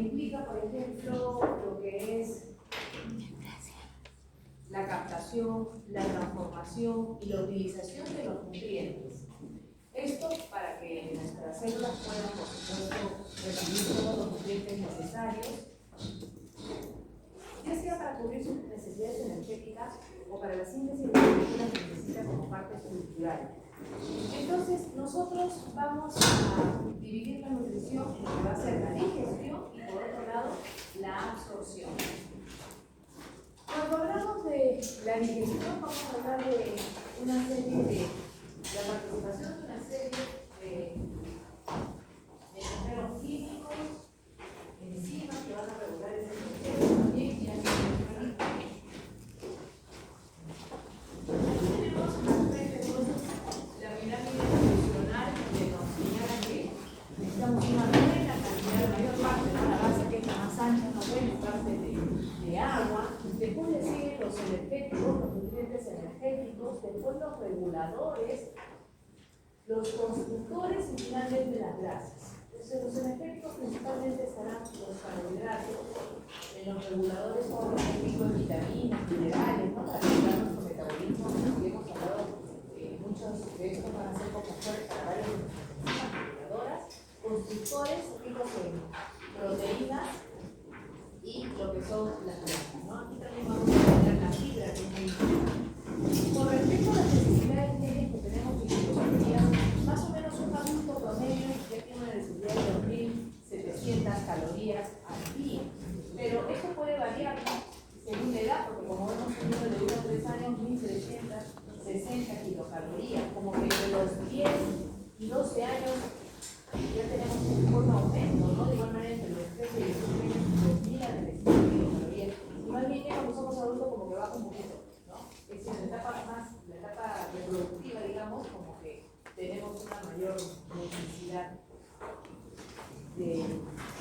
implica, por ejemplo, lo que es la captación, la transformación y la utilización de los nutrientes. Esto para que nuestras células puedan, por supuesto, recibir todos los nutrientes necesarios, ya sea para cubrir sus necesidades energéticas o para la síntesis de las moléculas que necesita como parte estructural. Entonces, nosotros vamos a dividir la nutrición en lo que va a ser la digestión y, por otro lado, la absorción. Cuando hablamos de la digestión, vamos a hablar de una serie de la participación de una serie de elementos químicos, enzimas que van a regular ese proceso también y aquí tenemos la pirámide nutricional que nos señala que necesitamos una buena cantidad, la mayor parte de la base que es la más ancha, una buena parte de agua. Después le siguen los energéticos, los nutrientes energéticos, después los reguladores, los constructores y finalmente las grasas. Entonces los energéticos principalmente serán los carbohidratos, en los reguladores son los típicos de vitaminas, minerales, ¿no? Para regular nuestro metabolismo, porque hemos hablado, muchos de estos van a ser como fuertes para varias reguladoras, constructores ricos en proteínas y lo que son las grasas, ¿no? Aquí también vamos a tener la fibra, que es muy importante. Con respecto a las necesidades diarias que tenemos fisiología, más o menos un adulto promedio ya tiene una necesidad de 2.700 calorías al día. Pero esto puede variar, ¿no? Según la edad, porque como vemos un niño de 1 a 3 años, 1.760 kilocalorías, como que entre los 10 y 12 años ya tenemos un forma aumento, ¿no? De igual manera entre los 13 y 18 años, 2.000 a 300 kilocalorías. Y más bien cuando somos adultos como que baja un poquito, ¿no? Es decir, la etapa reproductiva, digamos, como que tenemos una mayor necesidad de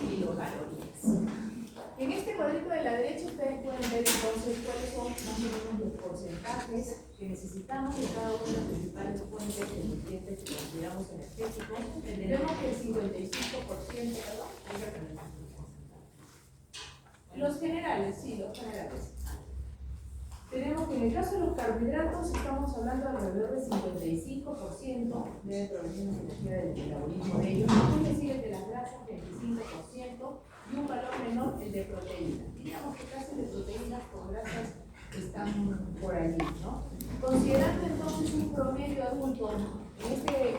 kilocalorías. En este cuadrito de la derecha ustedes pueden ver entonces cuáles son más o menos los porcentajes que necesitamos de cada una de las principales fuentes de nutrientes que consideramos energéticos. Vemos que el 55%, ¿verdad? Los generales, sí, los generales. Tenemos que en el caso de los carbohidratos estamos hablando de alrededor del 55% debe provenir de energía del metabolismo de ellos. Después le sigue de las grasas 25% y un valor menor el de proteínas. Digamos que casi de proteínas con grasas están por allí, ¿no? Considerando entonces un promedio adulto,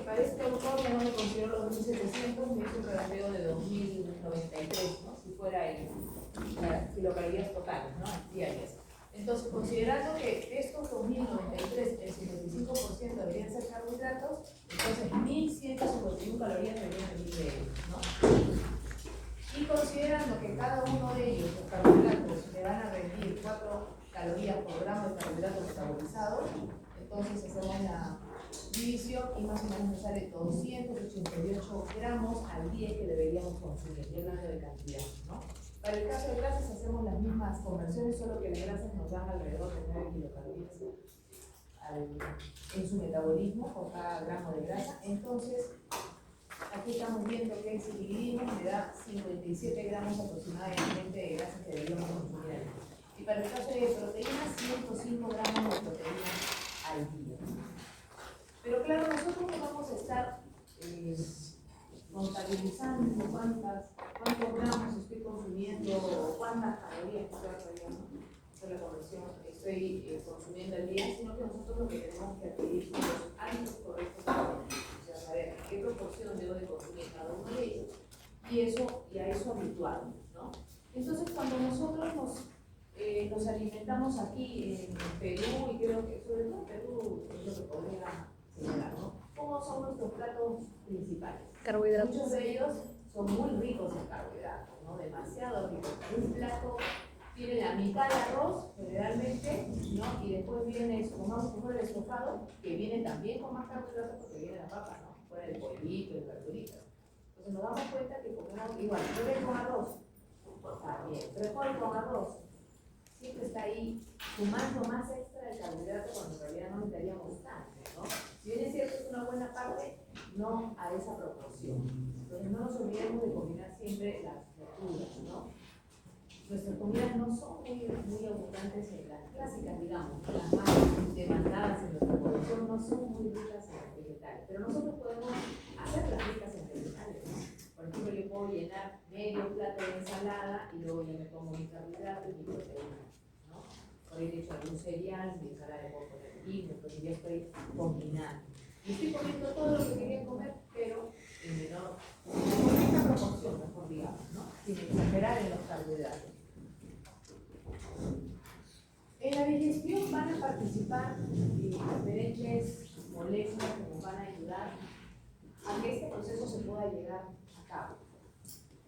para este autor ya no me considero los 1.700, me hizo un redondeo de 2.093, ¿no? Si fuera las kilocalorías totales, ¿no? Diarias. Entonces, considerando que estos 2.093, el 55% deberían ser carbohidratos, entonces 1.151 calorías deberían venir de ellos, ¿no? Y considerando que cada uno de ellos, los carbohidratos, le van a rendir 4 calorías por gramo de carbohidratos metabolizados, entonces hacemos la división y más o menos nos sale 288 gramos al día que deberíamos consumir, y hablando de cantidad, ¿no? Para el caso de grasas hacemos las mismas conversiones, solo que las grasas nos dan alrededor de 9 kilocalorías en su metabolismo por cada gramo de grasa. Entonces, aquí estamos viendo que si dividimos me da 57 gramos aproximadamente de grasas que deberíamos consumir al día. Y para el caso de proteínas, 105 gramos de proteínas al día. Pero claro, nosotros no vamos a estar contabilizando cuántos gramos estoy consumiendo o cuántas calorías la conversión estoy consumiendo al día, sino que nosotros lo que tenemos que adquirir son los hábitos correctos de alimentación. O sea, saber qué proporción debo de consumir cada uno de ellos y a eso habituarnos, ¿no? Entonces, cuando nosotros nos alimentamos aquí en Perú, y creo que sobre todo en Perú es lo que podría señalar, ¿no? ¿Cómo son nuestros platos principales? Carbohidratos. Muchos de ellos son muy ricos en carbohidratos, ¿no? Demasiado ricos. Un plato tiene la mitad de arroz, generalmente, ¿no? Y después viene, supongamos como el estofado, que viene también con más carbohidratos porque viene la papa, ¿no? Fuera el pollito, el verdurita. Entonces nos damos cuenta que comemos igual, frijol con arroz, pues también, frijol con arroz, siempre está ahí sumando más extra de carbohidrato cuando en realidad no necesitaríamos tanto, ¿no? Si bien es cierto, es una buena parte, no a esa proporción. Entonces no nos olvidemos de combinar siempre las verduras, ¿no? Nuestras comidas no son muy abundantes en las clásicas, digamos, las más demandadas en nuestra población no son muy ricas en vegetales, pero nosotros podemos hacerlas ricas en vegetales, ¿no? Por ejemplo, yo puedo llenar medio plato de ensalada y luego ya me pongo mi carbohidrato y mi proteína, ¿no? Por ahí le echo algún cereal, mi ensalada le puedo poner quinoa, porque ya estoy combinando. Y estoy comiendo todo lo que quería comer, pero en menor proporción, mejor digamos, ¿no? Sin exagerar en los carbohidratos. En la digestión van a participar diferentes moléculas que nos van a ayudar a que este proceso se pueda llevar a cabo.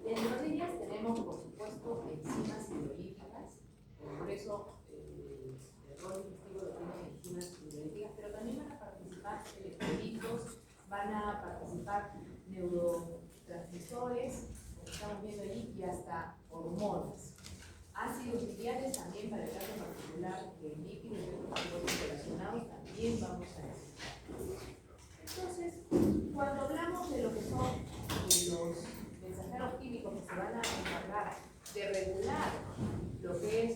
Dentro de ellas tenemos, por supuesto, enzimas hidrolíticas, por eso el rol digestivo lo tienen enzimas hidrolíticas, pero también van a participar electrolitos, van a participar neurotransmisores, como estamos viendo allí, y hasta hormonas. Ácidos lineares también, para el caso particular de líquidos y otros relacionados, también vamos a necesitar. Entonces, cuando hablamos de lo que son los mensajeros químicos que se van a encargar de regular lo que es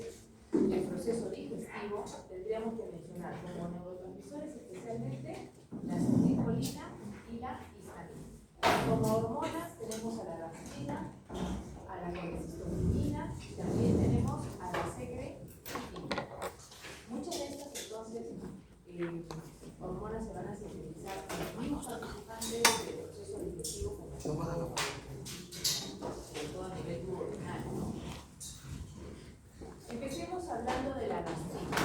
el proceso digestivo, tendríamos que mencionar como neurotransmisores especialmente la acetilcolina y la histamina. Como hormonas tenemos a la gabapentina, a la colecistocinina y también tenemos a la secretina. Muchas de estas entonces hormonas se van a sintetizar en los mismos participantes del proceso digestivo como sobre todo a nivel duodenal, ¿no? Empecemos hablando de la gastrina.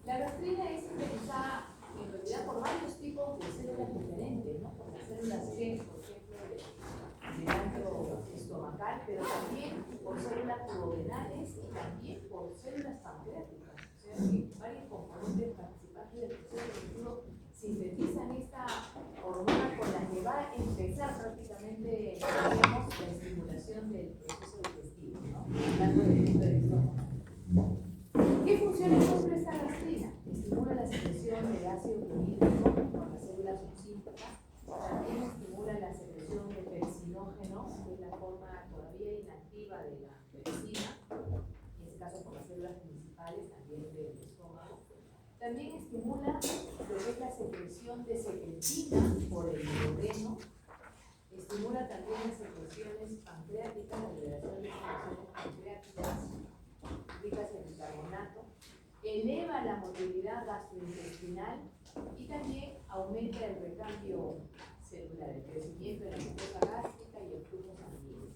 La gastrina es sintetizada en realidad por varios tipos de células diferentes, ¿no? Por las células G, por ejemplo, del ganglio estomacal, pero también por células duodenales y también por células pancreáticas. O sea que varios componentes participantes del proceso digestivo sintetizan esta hormona con la que va a empezar prácticamente, digamos, la estimulación del proceso digestivo, ¿no? Hablando del punto de estómago. ¿Qué funciones cumple esta gastrina? Estimula la secreción de ácido clorhídrico por las células oxígenas, también estimula la secreción de pepsinógeno, que es la forma todavía inactiva de la pepsina, en este caso por las células principales también del estómago. También estimula lo que es la secreción de secretina por el duodeno. Estimula también las secreciones pancreáticas, la liberación de secreciones pancreáticas ricas en bicarbonato. Eleva la motilidad gastrointestinal y también aumenta el recambio celular, el crecimiento de la mucosa gástrica y el flujo sanguíneo.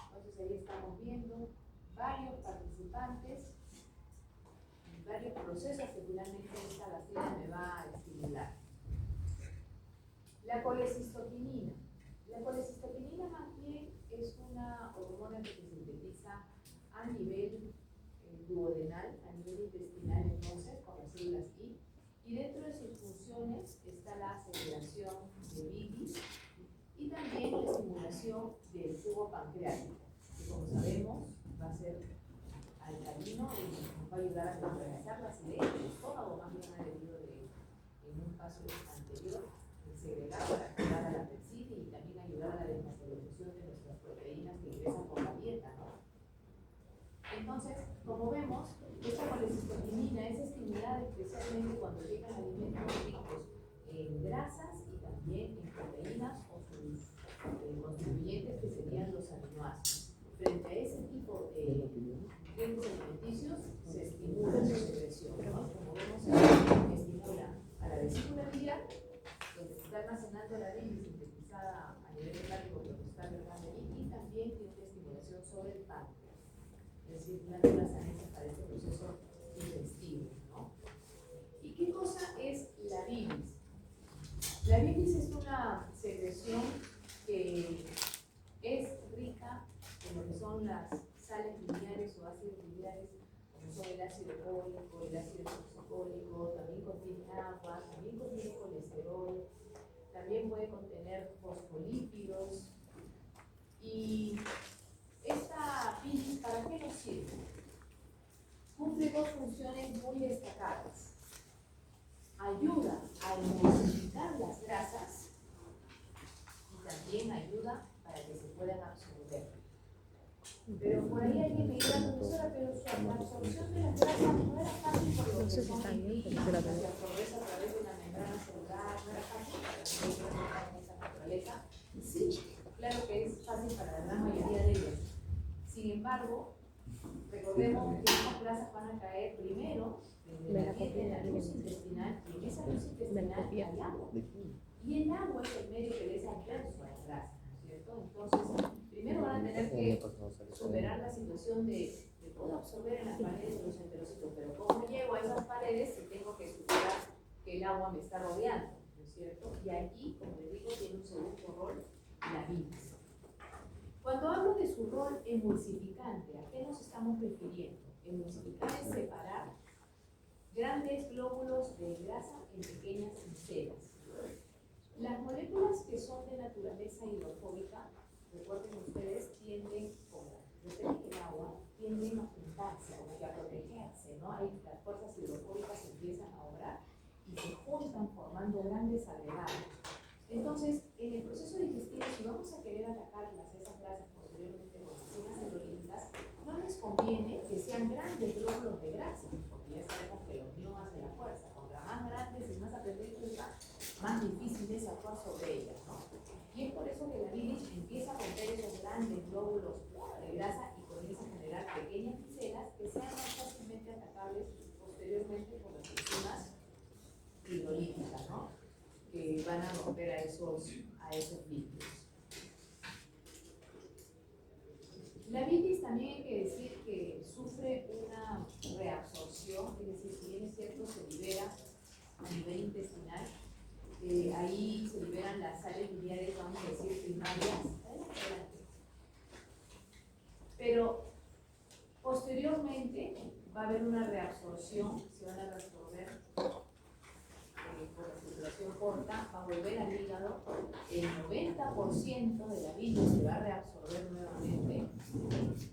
Entonces ahí estamos viendo varios participantes, varios procesos que finalmente esta gastrina me va a estimular. La colecistoquinina. La colecistoquinina más bien es una hormona que se sintetiza a nivel duodenal, a nivel intestinal, entonces, con las células I, y dentro de sus funciones está la segregación de bilis y también la estimulación del jugo pancreático, que como sabemos va a ser alcalino y nos va a ayudar a neutralizar la acidez del estómago, más bien ha debido en un paso anterior, segregar para activar a la pepsina y también ayudar a la desnaturalización de nuestras proteínas que ingresan por la dieta, ¿no? Entonces, como vemos, esta colecistoquinina es estimulada especialmente cuando llegan alimentos ricos en grasas y también en proteínas o sus contribuyentes que serían los aminoácidos. Frente a ese tipo de nutrientes alimenticios se estimula su secreción, ¿no? Como vemos, estimula a la vesícula biliar, donde se está almacenando la bilis sintetizada a nivel hepático, lo que está cargando allí, y también tiene una estimulación sobre el páncreas, es decir, glándulas anexas para este proceso digestivo, ¿no? ¿Y qué cosa es la bilis? La bilis es una secreción que es rica en lo que son las sales lineares o ácidos lineares, como son el ácido fólico, el ácido toxicólico, también contiene agua, también contiene colesterol, también puede contener fosfolípidos. Y esta bilis, ¿para qué nos sirve? Cumple dos funciones muy destacadas. Ayuda a emulsificar las grasas y también ayuda para que se puedan absorber. Pero por ahí alguien me diría, profesora, pero la absorción de las grasas no era fácil por lo que son lipídidos, se absorbe a través de una membrana celular, no era fácil para las células de esa naturaleza. Sí, claro que es fácil para la gran mayoría de ellas. Sin embargo, recordemos que estas grasas van a caer primero desde la luz intestinal, y en esa luz intestinal hay agua. Y el agua es el medio que les adverso a las grasas, ¿no es cierto? Entonces, primero van a tener que superar la situación de puedo absorber en las paredes de los enterocitos, pero como llego a esas paredes, si tengo que superar que el agua me está rodeando, ¿no es cierto? Y allí, como les digo, tiene un segundo rol la bilis. Cuando hablo de su rol emulsificante, ¿a qué nos estamos refiriendo? Emulsificar es separar grandes glóbulos de grasa en pequeñas micelas. Las moléculas que son de naturaleza hidrofóbica, recuerden ustedes, tienden, como protege el agua, tienden a juntarse, como que a protegerse, ¿no? Ahí las fuerzas hidrofóbicas empiezan a obrar y se juntan formando grandes agregados. Entonces, en el proceso digestivo, si vamos a querer atacarlas, esas grasas posteriormente con enzimas celulíticas, no les conviene que sean grandes glóbulos de grasa, porque ya sabemos que la unión hace la fuerza. Contra más grandes y más aprendidos, más difícil es actuar sobre ellas, ¿no? Y es por eso que la bilis empieza a romper esos grandes glóbulos de grasa y comienza a generar pequeñas micelas que sean más fácilmente atacables posteriormente por las enzimas hidrolíticas, ¿no? Que van a romper a esos líquidos. La bilis también hay que decir que sufre una reabsorción, es decir, si bien es cierto, se libera a nivel intestinal, ahí se liberan las sales biliares, vamos a decir, primarias, pero posteriormente va a haber una reabsorción, se van a reabsorber por la circulación corta, va a volver al hígado, el 90% de la bilis se va a reabsorber nuevamente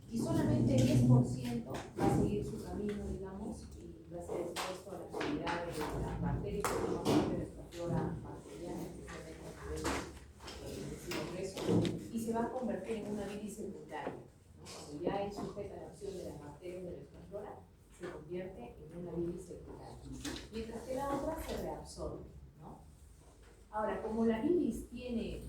y solamente el 10% va a seguir su camino, digamos, y va a ser expuesto a la actividad de las bacterias que forman parte de nuestra flora bacteriana, especialmente a nivel intestino grueso, y se va a convertir en una bilis secundaria, ¿no? Cuando ya es sujeta a la acción de las bacterias de nuestra flora, se convierte en una bilis secundaria, mientras que la otra se reabsorbe, ¿no? Ahora, como la bilis tiene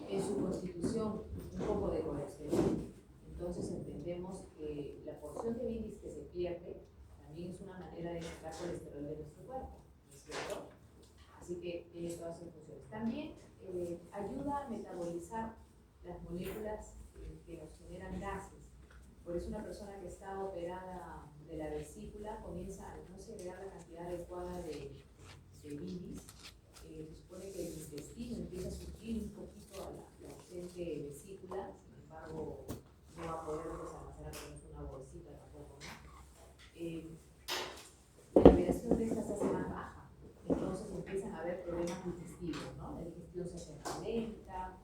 en su constitución un poco de colesterol, entonces entendemos que la porción de bilis que se pierde también es una manera de sacar colesterol de nuestro cuerpo, ¿no es cierto? Así que tiene todas sus funciones. También ayuda a metabolizar las moléculas que nos generan gases. Por eso una persona que está operada de la vesícula comienza a no segregar la cantidad adecuada de bilis. Se supone que el intestino empieza a sufrir un poquito a la ausente vesícula, sin embargo no va a poder almacenar una bolsita tampoco, ¿no? La liberación de estas se hace más baja, entonces empiezan a haber problemas digestivos, ¿no? La digestión se hace más lenta,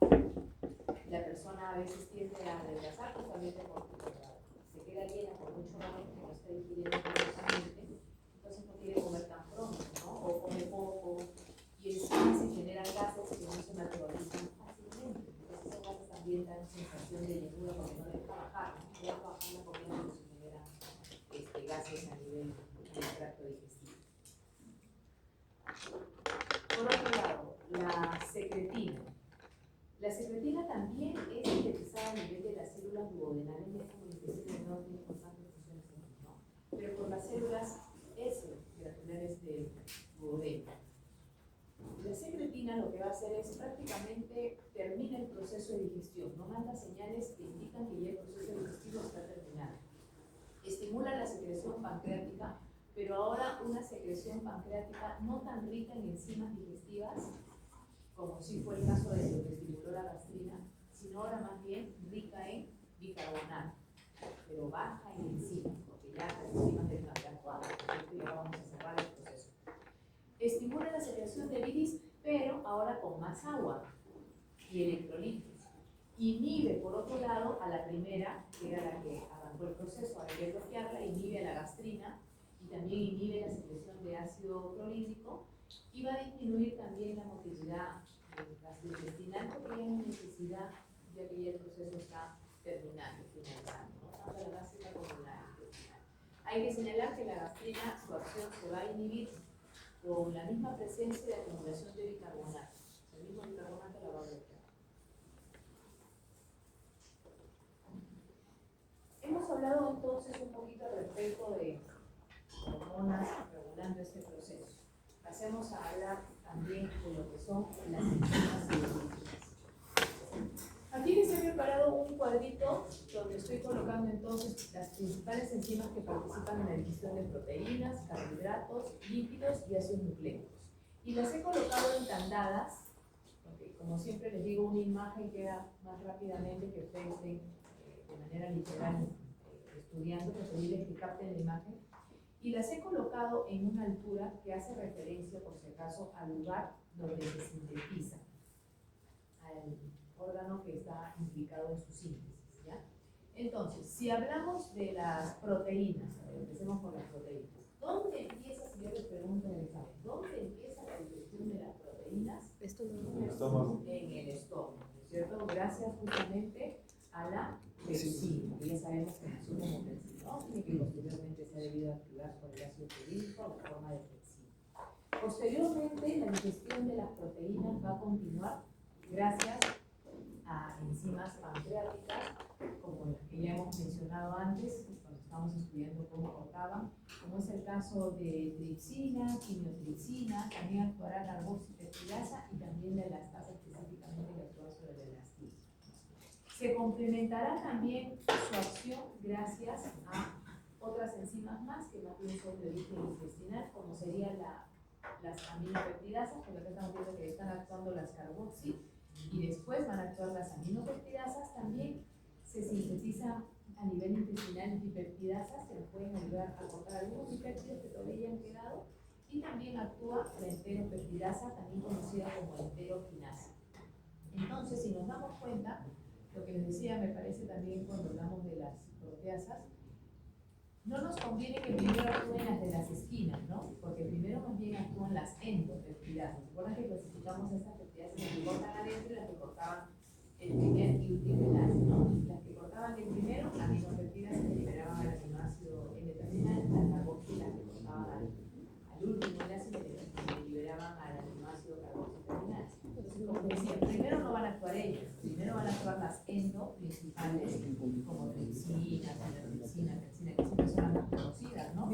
la persona a veces tiende a adelgazar justamente porque se queda llena por mucho rato que no está digiriendo correctamente, entonces no quiere comer tan pronto, ¿no? O come poco, y encima se generan gases que no se metabolizan fácilmente. Entonces esos gases también dan sensación de llenura porque no deja bajar, ¿no? No deja bajar la comida y se generan gases a nivel del tracto digestivo. Por otro lado, la secretina. La secretina también es sintetizada a nivel de las células duodenales, no es como el intestino, no tiene constantes funciones en él, ¿no? Pero por las células S granulares del duodeno. La secretina lo que va a hacer es prácticamente termina el proceso de digestión, no manda señales que indican que ya el proceso digestivo está terminado. Estimula la secreción pancreática, pero ahora una secreción pancreática no tan rica en enzimas digestivas, como si fue el caso de lo que estimuló la gastrina, sino ahora más bien rica en bicarbonato, pero baja en enzimas, porque ya las enzimas dejan de actuar, y ya vamos a cerrar el proceso. Estimula la secreción de bilis, pero ahora con más agua y electrolitos. Inhibe, por otro lado, a la primera, que era la que arrancó el proceso, hay que bloquearla, inhibe a la gastrina y también inhibe la secreción de ácido clorhídrico y va a disminuir también la motilidad gastrointestinal porque ya no hay necesidad ya que ya el proceso está terminando, finalizando, ¿no? Tanto la gástrica como la intestinal. Hay que señalar que la gastrina, su acción se va a inhibir con la misma presencia de acumulación de bicarbonato. El mismo bicarbonato la va a bloquear. Hemos hablado entonces un poquito al respecto de hormonas regulando este proceso. Pasemos a hablar también de lo que son las enzimas biológicas. Aquí les he preparado un cuadrito donde estoy colocando entonces las principales enzimas que participan en la digestión de proteínas, carbohidratos, lípidos y ácidos nucleicos. Y las he colocado en tandadas, porque como siempre les digo, una imagen queda más rápidamente que ustedes ven de manera literal estudiando, preferible que capten la imagen. Y las he colocado en una altura que hace referencia, por si acaso, al lugar donde se sintetiza, al órgano que está implicado en su síntesis, ¿ya? Entonces, si hablamos de las proteínas, a ver, empecemos por las proteínas. ¿Dónde empieza, si yo les pregunto en el examen, dónde empieza la digestión de las proteínas? En el estómago. En el estómago, ¿no es cierto? Gracias justamente a la pepsina, que ya sabemos que nació como pepsinógeno y que posteriormente se ha debido activar por el ácido clorhídrico en forma de pepsina. Posteriormente, la digestión de las proteínas va a continuar gracias a enzimas pancreáticas, como las que ya hemos mencionado antes, cuando estábamos estudiando cómo cortaban, como es el caso de tripsina, quimiotripsina, también actuará carboxipeptidasa y también la elastasa específicamente que actúa sobre la elastina. Se complementará también su acción gracias a otras enzimas más que más bien son de origen intestinal, como serían las aminopeptidasas, por lo que estamos viendo que están actuando las carboxi, y después van a actuar las aminopeptidasas. También se sintetiza a nivel intestinal dipeptidasas que nos pueden ayudar a cortar algunos dipéptidos que todavía han quedado, y también actúa la enteropeptidasa, también conocida como enteroquinasa. Entonces, si nos damos cuenta, lo que les decía me parece también cuando hablamos de las proteasas, no nos conviene que primero actúen las de las esquinas, ¿no? Porque primero más bien actúan las endopeptidasas. ¿Recuerdan que clasificamos estas peptidasas las que cortan adentro y las que cortaban el primer y último enlace, ¿no? Las que cortaban el primero, aminopeptidasas que liberaban al aminoácido N-terminal, las carboxilas que cortaban al último enlace que liberaban al aminoácido carboxiterminal. Entonces, como decía, primero no van a actuar ellos, primero van a actuar las endo principales, como tripsina, psina, que siempre son las más conocidas, ¿no?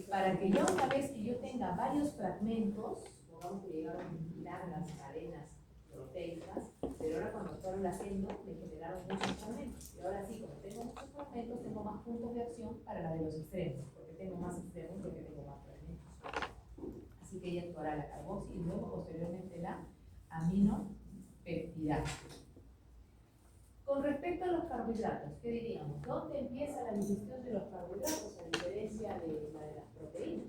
Para que ya una vez que yo tenga varios fragmentos, pongamos que llegaron largas cadenas proteicas, pero ahora cuando actuaron las endo me generaron muchos fragmentos. Y ahora sí, como tengo muchos fragmentos, tengo más puntos de acción para la de los extremos, porque tengo más extremos porque tengo más fragmentos. Así que ella actuará la carboxi y luego posteriormente la aminopeptidasa. Con respecto a los carbohidratos, ¿qué diríamos? ¿Dónde empieza la digestión de los carbohidratos a diferencia de la de las proteínas?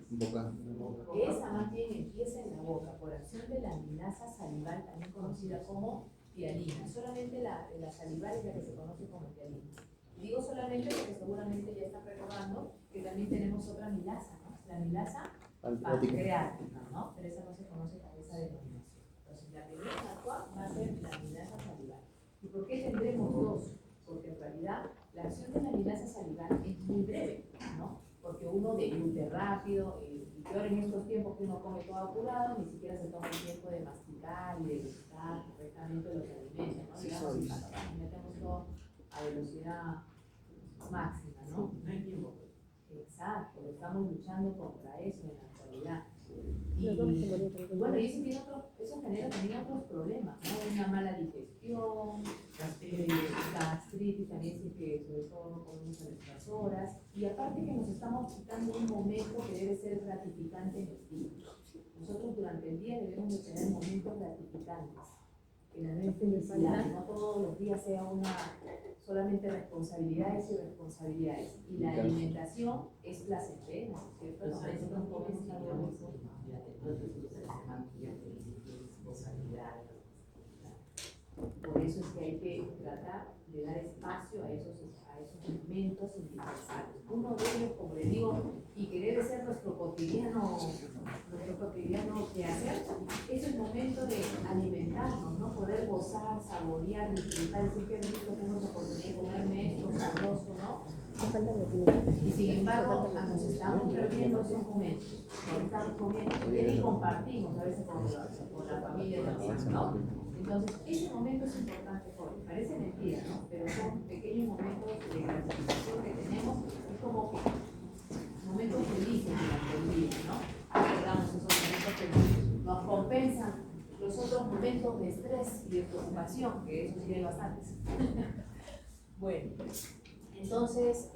Esa más bien empieza en la boca por acción de la amilasa salival, también conocida como tialina. Solamente la salival es la que se conoce como tialina. Digo solamente porque seguramente ya están recordando que también tenemos otra amilasa, ¿no? La amilasa pancreática, ¿no? Pero esa no se conoce con esa denominación. Entonces, la primera actual va a ser la amilasa salival. ¿Y por qué tendremos dos? Porque en realidad la acción de la amilasa salival es muy breve, ¿no? Porque uno deglute rápido, y peor en estos tiempos que uno come todo apurado, ni siquiera se toma el tiempo de masticar y de gustar correctamente los alimentos, ¿no? Digamos, y metemos todo a velocidad máxima, ¿no? No hay tiempo. Exacto, estamos luchando contra eso en la actualidad. Y bueno, y eso genera también otros problemas, ¿no? Una mala digestión, gastritis también, sí, que sobre todo no comemos a nuestras horas, y aparte que nos estamos quitando un momento que debe ser gratificante en el día. Nosotros durante el día debemos de tener momentos gratificantes, que la no felicidad, no todos los días sea solamente responsabilidades y responsabilidades. Y la alimentación es placentera, ¿cierto? Nosotros comemos algo rico. Por eso es que hay que tratar de dar espacio a esos elementos indispensables. Uno de ellos, como les digo, y que debe ser nuestro cotidiano quehacer, es el momento de alimentarnos, ¿no? Poder gozar, saborear, disfrutar, decir que rico tengo la oportunidad de comerme esto, sabroso, ¿no? Y sin embargo, nos estamos perdiendo esos momentos. Nos estamos comiendo y compartimos a veces con la familia también, ¿no? Entonces, ese momento es importante hoy. Parece mentira, ¿no? Pero son pequeños momentos de gratificación que tenemos. Es como que momentos felices durante el día, ¿no? Recordamos esos momentos que nos compensan los otros momentos de estrés y de preocupación, que eso sí hay bastantes. Bueno, entonces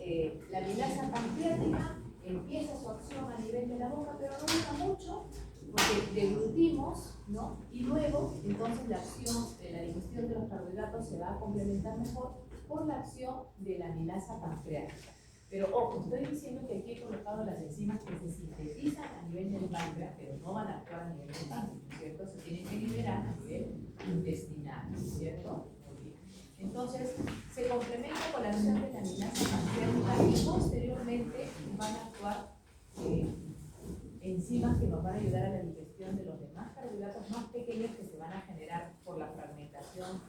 la amilasa pancreática empieza su acción a nivel de la boca, pero no dura mucho porque deglutimos, ¿no? Y luego, entonces, la acción de la digestión de los carbohidratos se va a complementar mejor por la acción de la amilasa pancreática. Pero ojo, estoy diciendo que aquí he colocado las enzimas que se sintetizan a nivel del páncreas, pero no van a actuar a nivel del páncreas, ¿cierto? Se tienen que liberar a nivel intestinal, ¿cierto? Muy bien. Entonces, se complementa con la acción de la amilasa pancreática y posteriormente van a actuar enzimas que nos van a ayudar a la digestión de los demás carbohidratos más pequeños que se van a generar por la fragmentación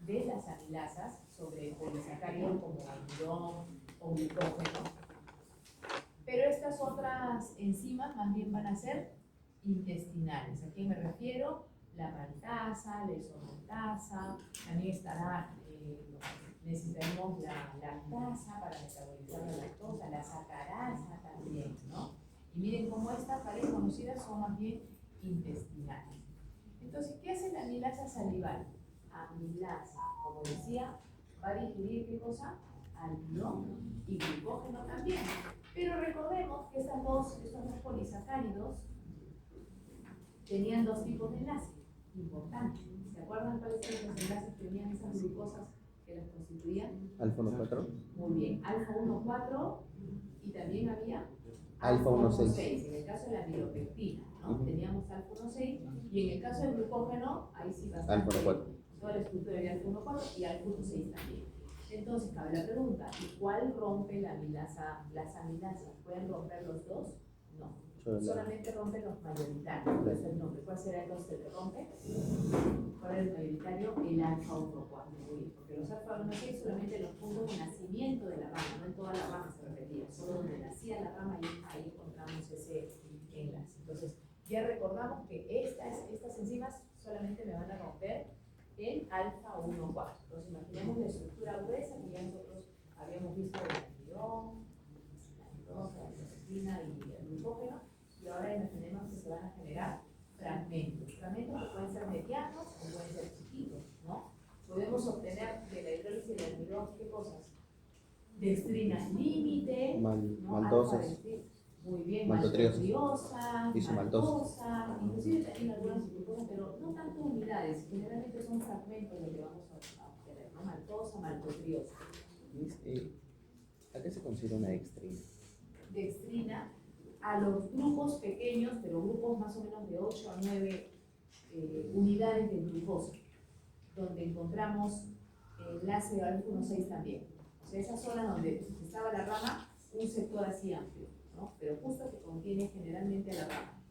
de las amilasas sobre polisacáridos como almidón o glucógeno. Pero estas otras enzimas más bien van a ser intestinales. ¿A quién me refiero? La maltasa, la isomaltasa, también estará, necesitaremos la lactasa para metabolizar la lactosa, la sacarasa también, ¿no? Y miren cómo estas varias conocidas son más bien intestinales. Entonces, ¿qué hace la amilasa salival? Amilasa, como decía, va a digerir ¿qué cosa? Almidón y glucógeno también. Pero recordemos que estos dos polisacáridos tenían dos tipos de enlace importantes. ¿Se acuerdan cuáles eran los enlaces que tenían esas glucosas que las constituían? Alfa 1,4. Muy bien, alfa 1,4 y también había alfa 1,6. En el caso de la amilopectina, ¿no? Teníamos alfa 1,6 y en el caso del glucógeno, ahí sí bastante. Alfa 1,4. Toda la estructura de alfa 1,4 y alfa 1,6 también. Entonces, cabe la pregunta, ¿y cuál rompe la amilasa? ¿Las amilasas pueden romper los dos? No. Solamente rompen los mayoritarios, por eso el nombre. ¿Cuál será entonces el que rompe? ¿Cuál es el mayoritario? El alfa 1,4. Muy bien, porque los alfa 1,6 solamente en los puntos de nacimiento de la rama, no en toda la rama se repetía, solo donde nacía la rama y ahí encontramos ese enlace. Entonces, ya recordamos que estas enzimas solamente me van a romper el alfa 1,4. Entonces, imaginemos la estructura gruesa que ya nosotros habíamos visto el almidón, la proteína y el glucógeno, y ahora imaginemos que se van a generar fragmentos que pueden ser medianos o pueden ser chiquitos, ¿no? Podemos obtener de la hidrólisis del almidón, ¿qué cosas? Dextrina límite, maltosas. Muy bien, maltotriosa, isomaltosa, inclusive también algunas glucosas, pero no tanto unidades, generalmente son fragmentos lo que vamos a obtener, ¿no? Maltosa, maltotriosa. ¿A qué se considera una dextrina? Dextrina a los grupos pequeños, pero grupos más o menos de 8 a 9 unidades de glucosa, donde encontramos enlace de alfa 1,6 también. O sea, esa zona donde estaba la rama, un sector así amplio, ¿no? Pero justo que contiene generalmente la rama,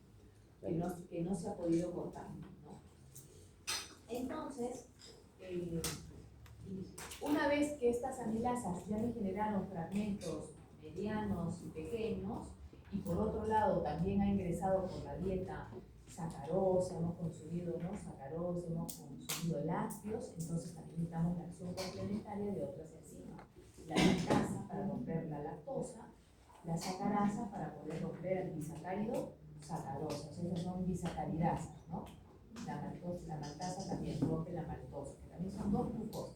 que no se ha podido cortar, ¿no? Entonces, una vez que estas amilasas ya me generaron fragmentos medianos y pequeños, y por otro lado también ha ingresado por la dieta sacarosa, hemos consumido, ¿no? Sacarosa, hemos consumido lácteos, entonces también necesitamos la acción complementaria de otras enzimas. La lactasa para romper la lactosa, la sacarasa para poder romper el disacárido sacarosa, o sea, esas son disacaridasas, ¿no? La maltasa también rompe la maltosa, que también son dos glucosas.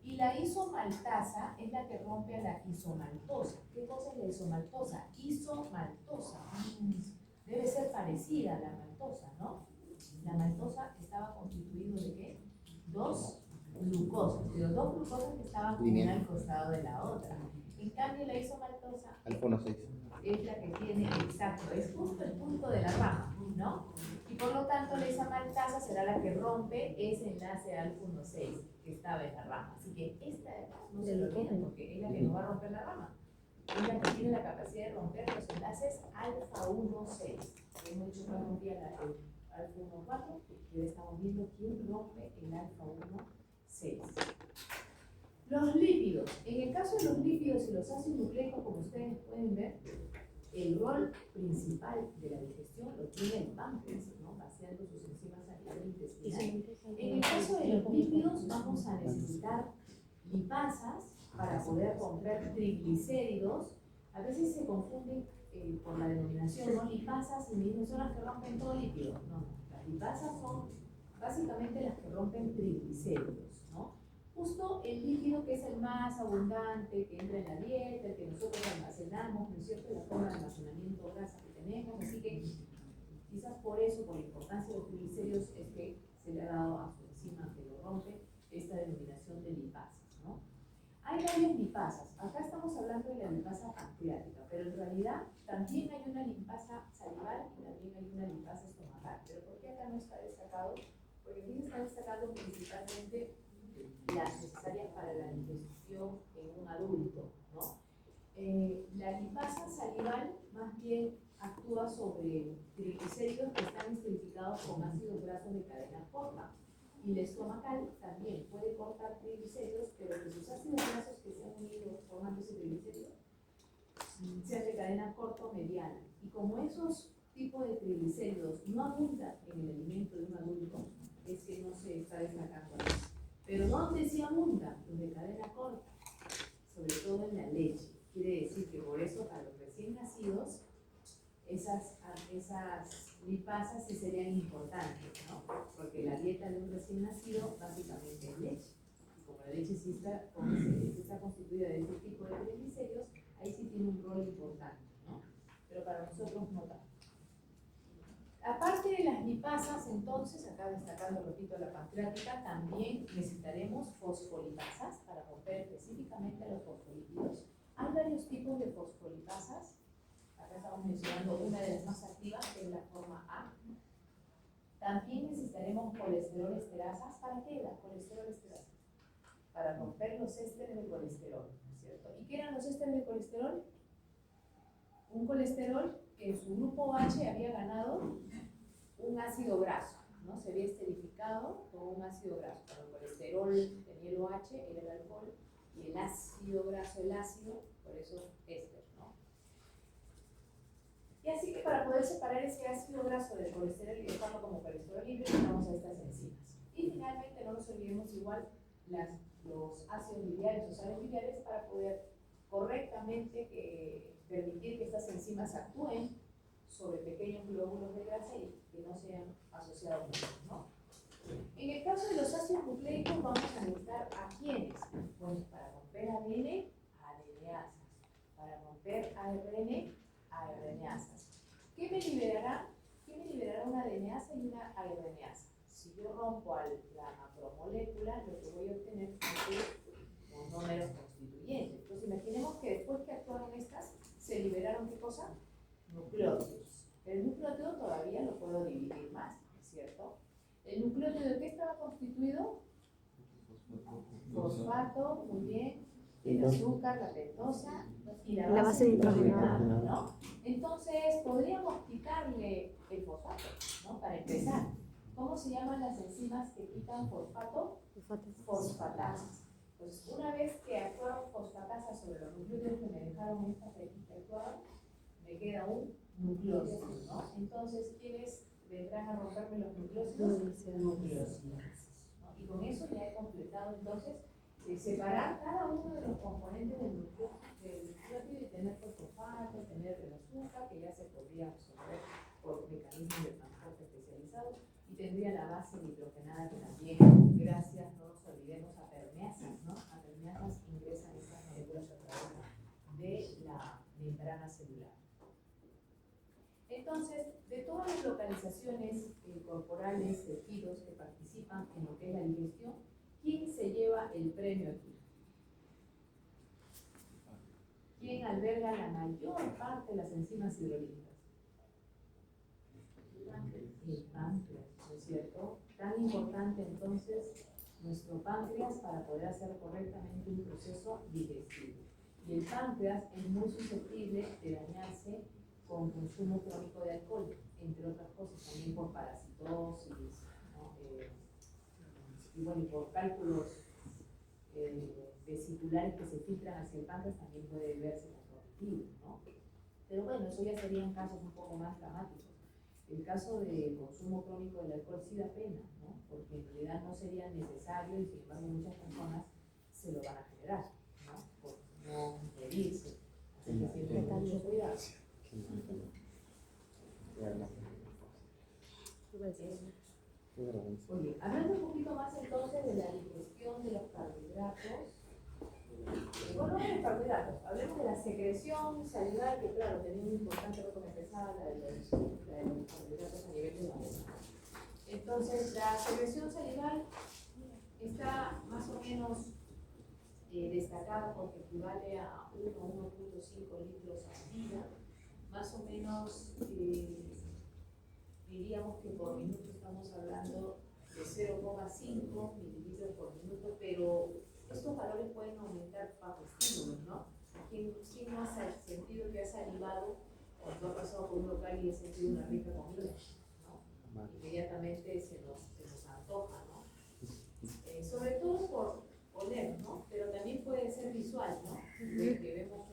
Y la isomaltasa es la que rompe a la isomaltosa. ¿Qué cosa es la isomaltosa? Isomaltosa. Debe ser parecida a la maltosa, ¿no? La maltosa estaba constituida de ¿qué? Dos glucosas, pero dos glucosas que estaban una Lineal. al costado de la otra. En cambio, la isomaltosa Alfono 6. es la que tiene, exacto, es justo el punto de la rama, ¿no? Y por lo tanto, la isomaltasa será la que rompe ese enlace alfa-1,6 que estaba en la rama. Así que esta de acá no se lo olviden porque es la que no va a romper la rama. Es la que tiene la capacidad de romper los enlaces alfa-1,6. Hemos dicho que rompía la alfa-1,4 y ahora estamos viendo quién rompe el alfa-1,6. Los lípidos. En el caso de los lípidos y los ácidos nucleicos, como ustedes pueden ver, el rol principal de la digestión lo tiene el páncreas, ¿no? Vaciando sus enzimas a nivel intestinal. En el caso de los lípidos, vamos a necesitar lipasas para poder romper triglicéridos. A veces se confunden por la denominación, ¿no? Lipasas y mismas son las que rompen todo lípido. No, las lipasas son básicamente las que rompen triglicéridos, ¿no? Justo el líquido que es el más abundante, que entra en la dieta, el que nosotros almacenamos, ¿no es cierto? La forma de almacenamiento de grasa que tenemos, así que quizás por eso, por la importancia de los triglicéridos, es que se le ha dado a su enzima que lo rompe esta denominación de lipasas, ¿no? Hay varias lipasas. Acá estamos hablando de la lipasa pancreática, pero en realidad también hay una lipasa salival y también hay una lipasa estomacal. ¿Pero por qué acá no está destacado? Porque aquí se está destacando principalmente las necesarias para la digestión en un adulto, ¿no? La lipasa salival más bien actúa sobre triglicéridos que están esterificados con ácidos grasos de cadena corta. Y la estomacal también puede cortar triglicéridos, pero que sus ácidos grasos que se han unido formando ese triglicérido sean de cadena corta o mediana. Y como esos tipos de triglicéridos no abundan en el alimento de un adulto, es que no se está destacando ahí. Pero ¿dónde sí abundan? Los de cadena corta, sobre todo en la leche. Quiere decir que por eso para los recién nacidos esas lipasas sí serían importantes, ¿no? Porque la dieta de un recién nacido básicamente es leche. Y como la leche sí está constituida de este tipo de triglicéridos, ahí sí tiene un rol importante, ¿no? Pero para nosotros no tanto. Aparte de las lipasas, entonces, acá destacando, repito, la pancreática, también necesitaremos fosfolipasas para romper específicamente los fosfolípidos. Hay varios tipos de fosfolipasas. Acá estamos mencionando una de las más activas, que es la forma A. También necesitaremos colesterol esterasas. ¿Para qué la colesterol esterasa? Para romper los ésteres de colesterol, ¿no es cierto? ¿Y qué eran los ésteres de colesterol? Un colesterol que en su grupo H había ganado un ácido graso, ¿no? Se había esterificado con un ácido graso. Cuando el colesterol tenía el OH, era el alcohol, y el ácido graso, el ácido, por eso éster, ¿no? Y así que para poder separar ese ácido graso del colesterol y dejarlo como colesterol libre, necesitamos a estas enzimas. Y finalmente, no nos olvidemos igual los ácidos biliares o sales biliares para poder correctamente permitir que estas enzimas actúen sobre pequeños glóbulos de grasa y que no sean asociados con ellos, ¿no? En el caso de los ácidos nucleicos vamos a necesitar ¿a quiénes? Bueno, para romper ADN, ADNasas. Para romper ARN, ARNasas. ¿Qué me liberará? ¿Qué me liberará una ADNasa y una ARNasa? Si yo rompo la macromolécula, lo que voy a obtener son los números constituyentes. Entonces, imaginemos que después que actuaron estas, se liberaron ¿qué cosa? Nucleótidos. El nucleótido todavía lo puedo dividir más, ¿no es cierto? ¿El nucleótido de qué estaba constituido? Fosfato, muy bien, el azúcar, la pentosa y la base nitrogenada, ¿no? Entonces, podríamos quitarle el fosfato, ¿no? Para empezar. ¿Cómo se llaman las enzimas que quitan fosfato? Fosfatasas. Pues una vez que actuaron fosfatasas sobre los nucleótidos que me dejaron esta flequita actuada, me queda un nucleósido, ¿no? Entonces, ¿quiénes vendrán a romperme los nucleósidos? Nucleósidos, ¿no? Y con eso ya he completado entonces separar cada uno de los componentes del nucleótido y tener fosfato, tener el azúcar, que ya se podría absorber por mecanismos de transporte especializados, y tendría la base nitrogenada que también, gracias, no nos olvidemos, a permeasas, ¿no? A permeasas ingresan estas moléculas a través de la membrana celular. Entonces, de todas las localizaciones corporales, tejidos que participan en lo que es la digestión, ¿quién se lleva el premio aquí? ¿Quién alberga la mayor parte de las enzimas hidrolíticas? El páncreas, ¿no es cierto? Tan importante entonces nuestro páncreas para poder hacer correctamente un proceso digestivo. Y el páncreas es muy susceptible de dañarse con consumo crónico de alcohol, entre otras cosas, también por parasitosis, ¿no? Y bueno, y por cálculos vesiculares que se filtran hacia el páncreas también puede verse comprometido, ¿no? Pero bueno, eso ya serían casos un poco más dramáticos. El caso de consumo crónico del alcohol sí da pena, ¿no? Porque en realidad no sería necesario y sin embargo muchas personas se lo van a generar, ¿no? Por no medirse. Así que siempre con mucho cuidado. Oye, hablando un poquito más entonces de la digestión de los carbohidratos. Bueno, no de los carbohidratos, hablemos de la secreción salival, que claro, tenía muy importante porque empezaba la de los carbohidratos a nivel de la boca. Entonces, la secreción salival está más o menos destacada porque equivale a 1 a 1.5 litros al día. Más o menos diríamos que por minuto estamos hablando de 0,5 mililitros por minuto, pero estos valores pueden aumentar bajo estímulos, ¿no? ¿Quién no ha sentido que ha salivado cuando ha pasado por un local y ha sentido una rica comida, ¿no? Inmediatamente se nos antoja, ¿no? Sobre todo por oler, ¿no? Pero también puede ser visual, ¿no? Que vemos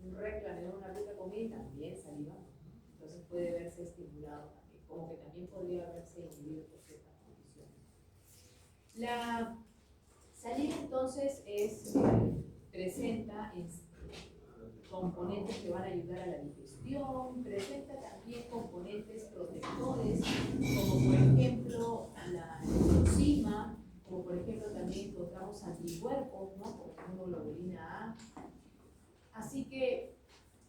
un reclamo de una rica comida y también salivamos, ¿no? Entonces puede verse estimulado también, como que también podría haberse inhibido por ciertas condiciones. La saliva entonces presenta componentes que van a ayudar a la digestión, presenta también componentes protectores, como por ejemplo la enzima, como por ejemplo también encontramos anticuerpos, ¿no? Como inmunoglobulina A. Así que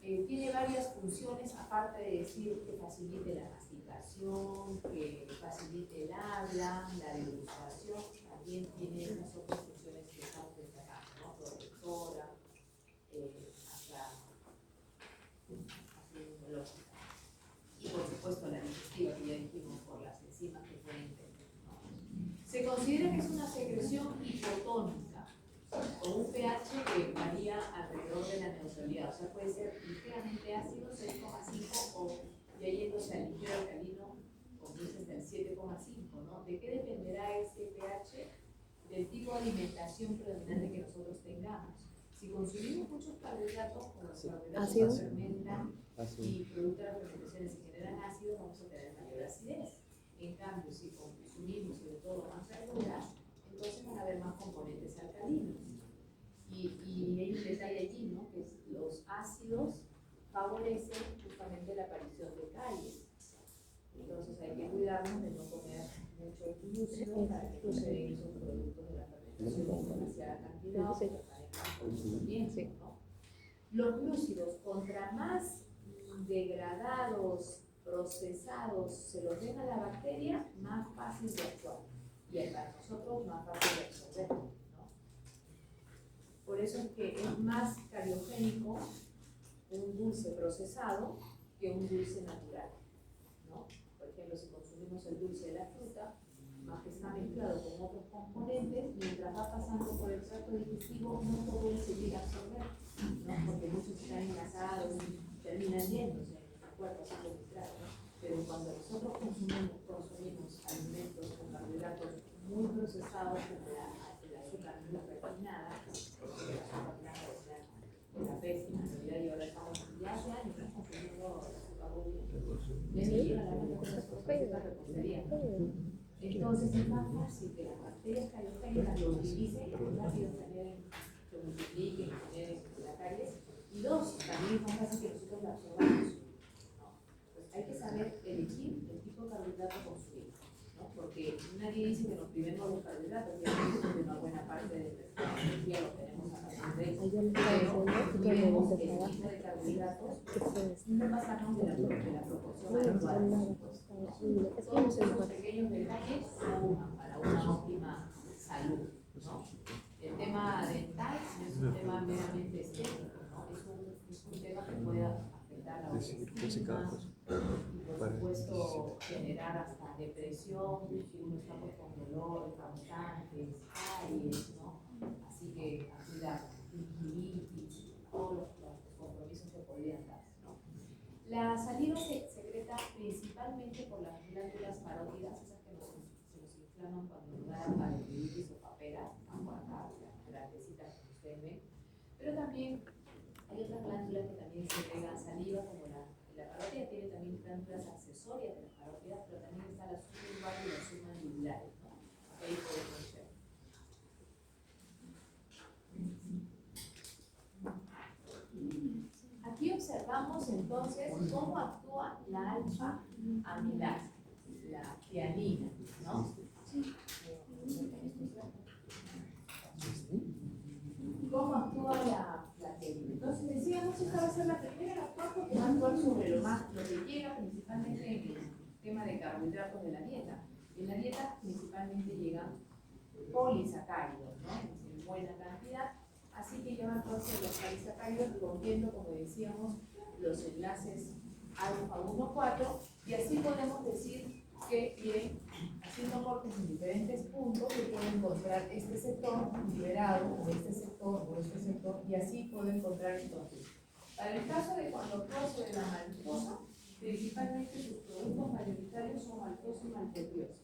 tiene varias funciones, aparte de decir que facilite la masticación, que facilite el habla, la degustación, también tiene esas otras funciones que estamos destacando, ¿no? Protectora, hasta inmunológica. Y por supuesto la digestiva, que ya dijimos, por las enzimas que pueden tener, ¿no? Se considera que es una secreción hipotónica, con un pH que varía alrededor de la neutralidad, o sea, puede ser ligeramente ácido, 6,5, o ya yéndose al ligero alcalino, comienza hasta el 7,5, ¿no? ¿De qué dependerá ese pH? Del tipo de alimentación predominante que nosotros tengamos. Si consumimos muchos carbohidratos, como los carbohidratos que fermentan y producto de las fermentaciones se generan ácidos, vamos a tener mayor acidez. En cambio, si consumimos sobre todo más verduras, entonces van a haber más componentes alcalinos. Y hay un detalle allí, ¿no? Que los ácidos favorecen justamente la aparición de caries. Entonces hay que cuidarnos de no comer mucho glúcido para que no se den esos productos de la fermentación en demasiada cantidad o bien, ¿no? Los glúcidos, contra más degradados, procesados se los deja a la bacteria, más fácil de actuar. Y para nosotros más fácil de absorber, ¿no? Por eso es que es más cariogénico un dulce procesado que un dulce natural, ¿no? Por ejemplo, si consumimos el dulce de la fruta, más que está mezclado con otros componentes, mientras va pasando por el tracto digestivo, no todo se llega a absorber, ¿no? Porque muchos están enlazados y terminan yéndose en nuestro cuerpo, así como mezclado, ¿no? Pero cuando nosotros consumimos alimentos con carbohidratos muy procesados, como el azúcar muy refinada, porque el azúcar blanca es la pésima, en realidad, y ahora estamos ya hace años consumiendo azúcar rubia. Ya ni llega la mano con las cosas de repostería, ¿no? Entonces es más fácil que las bacterias cariogénicas lo utilicen, más rápido se multipliquen, generen la caries. Y dos, también es más fácil que nosotros la absorbamos, ¿no? Pues hay que saber elegir el tipo de carbohidrato a consumir, ¿no? Porque nadie dice que nos privemos los carbohidratos, ya que una buena parte de nuestra energía lo tenemos a partir de eso. Pero cuidemos el tipo de carbohidratos y no pasarnos de la proporción adecuada, por supuesto, ¿no? Todos esos pequeños detalles suman para una óptima salud, ¿no? El tema dental no es un tema meramente estético, ¿no? Es un tema que puede afectar la autoestima y por supuesto generar hasta depresión si uno está pues, con dolores constantes, caries, ¿no? Así que a cuidar, gingivitis, todos los compromisos que podrían darse, ¿no? La saliva se secreta principalmente por las glándulas parótidas, esas que se nos inflaman cuando nos da parodontitis o papera, por acá, las grandecitas que ustedes ven. Pero también hay otras glándulas que también segregan saliva, como la parótida tiene también glándulas accesorias de las parótidas, pero también está la suburbal y las submandibulares, ¿no? Ahí podemos ver. Aquí observamos entonces cómo actúa la alfa-amilasa, la tiamina, ¿no? ¿Cómo actúa la tiamina? Entonces decíamos, esta va a ser la primera en actuar porque va a actuar sobre lo que llega principalmente en el tema de carbohidratos de la dieta. En la dieta principalmente llegan polisacáridos, ¿no? En buena cantidad. Así que llevan entonces los polisacáridos rompiendo, como decíamos, los enlaces alfa 1,4 y así podemos decir que bien, haciendo cortes en diferentes puntos, yo puedo encontrar este sector liberado o este sector y así puedo encontrar entonces. Para el caso de cuando actúa sobre la maltosa, principalmente sus productos mayoritarios son maltosa y maltodiosa.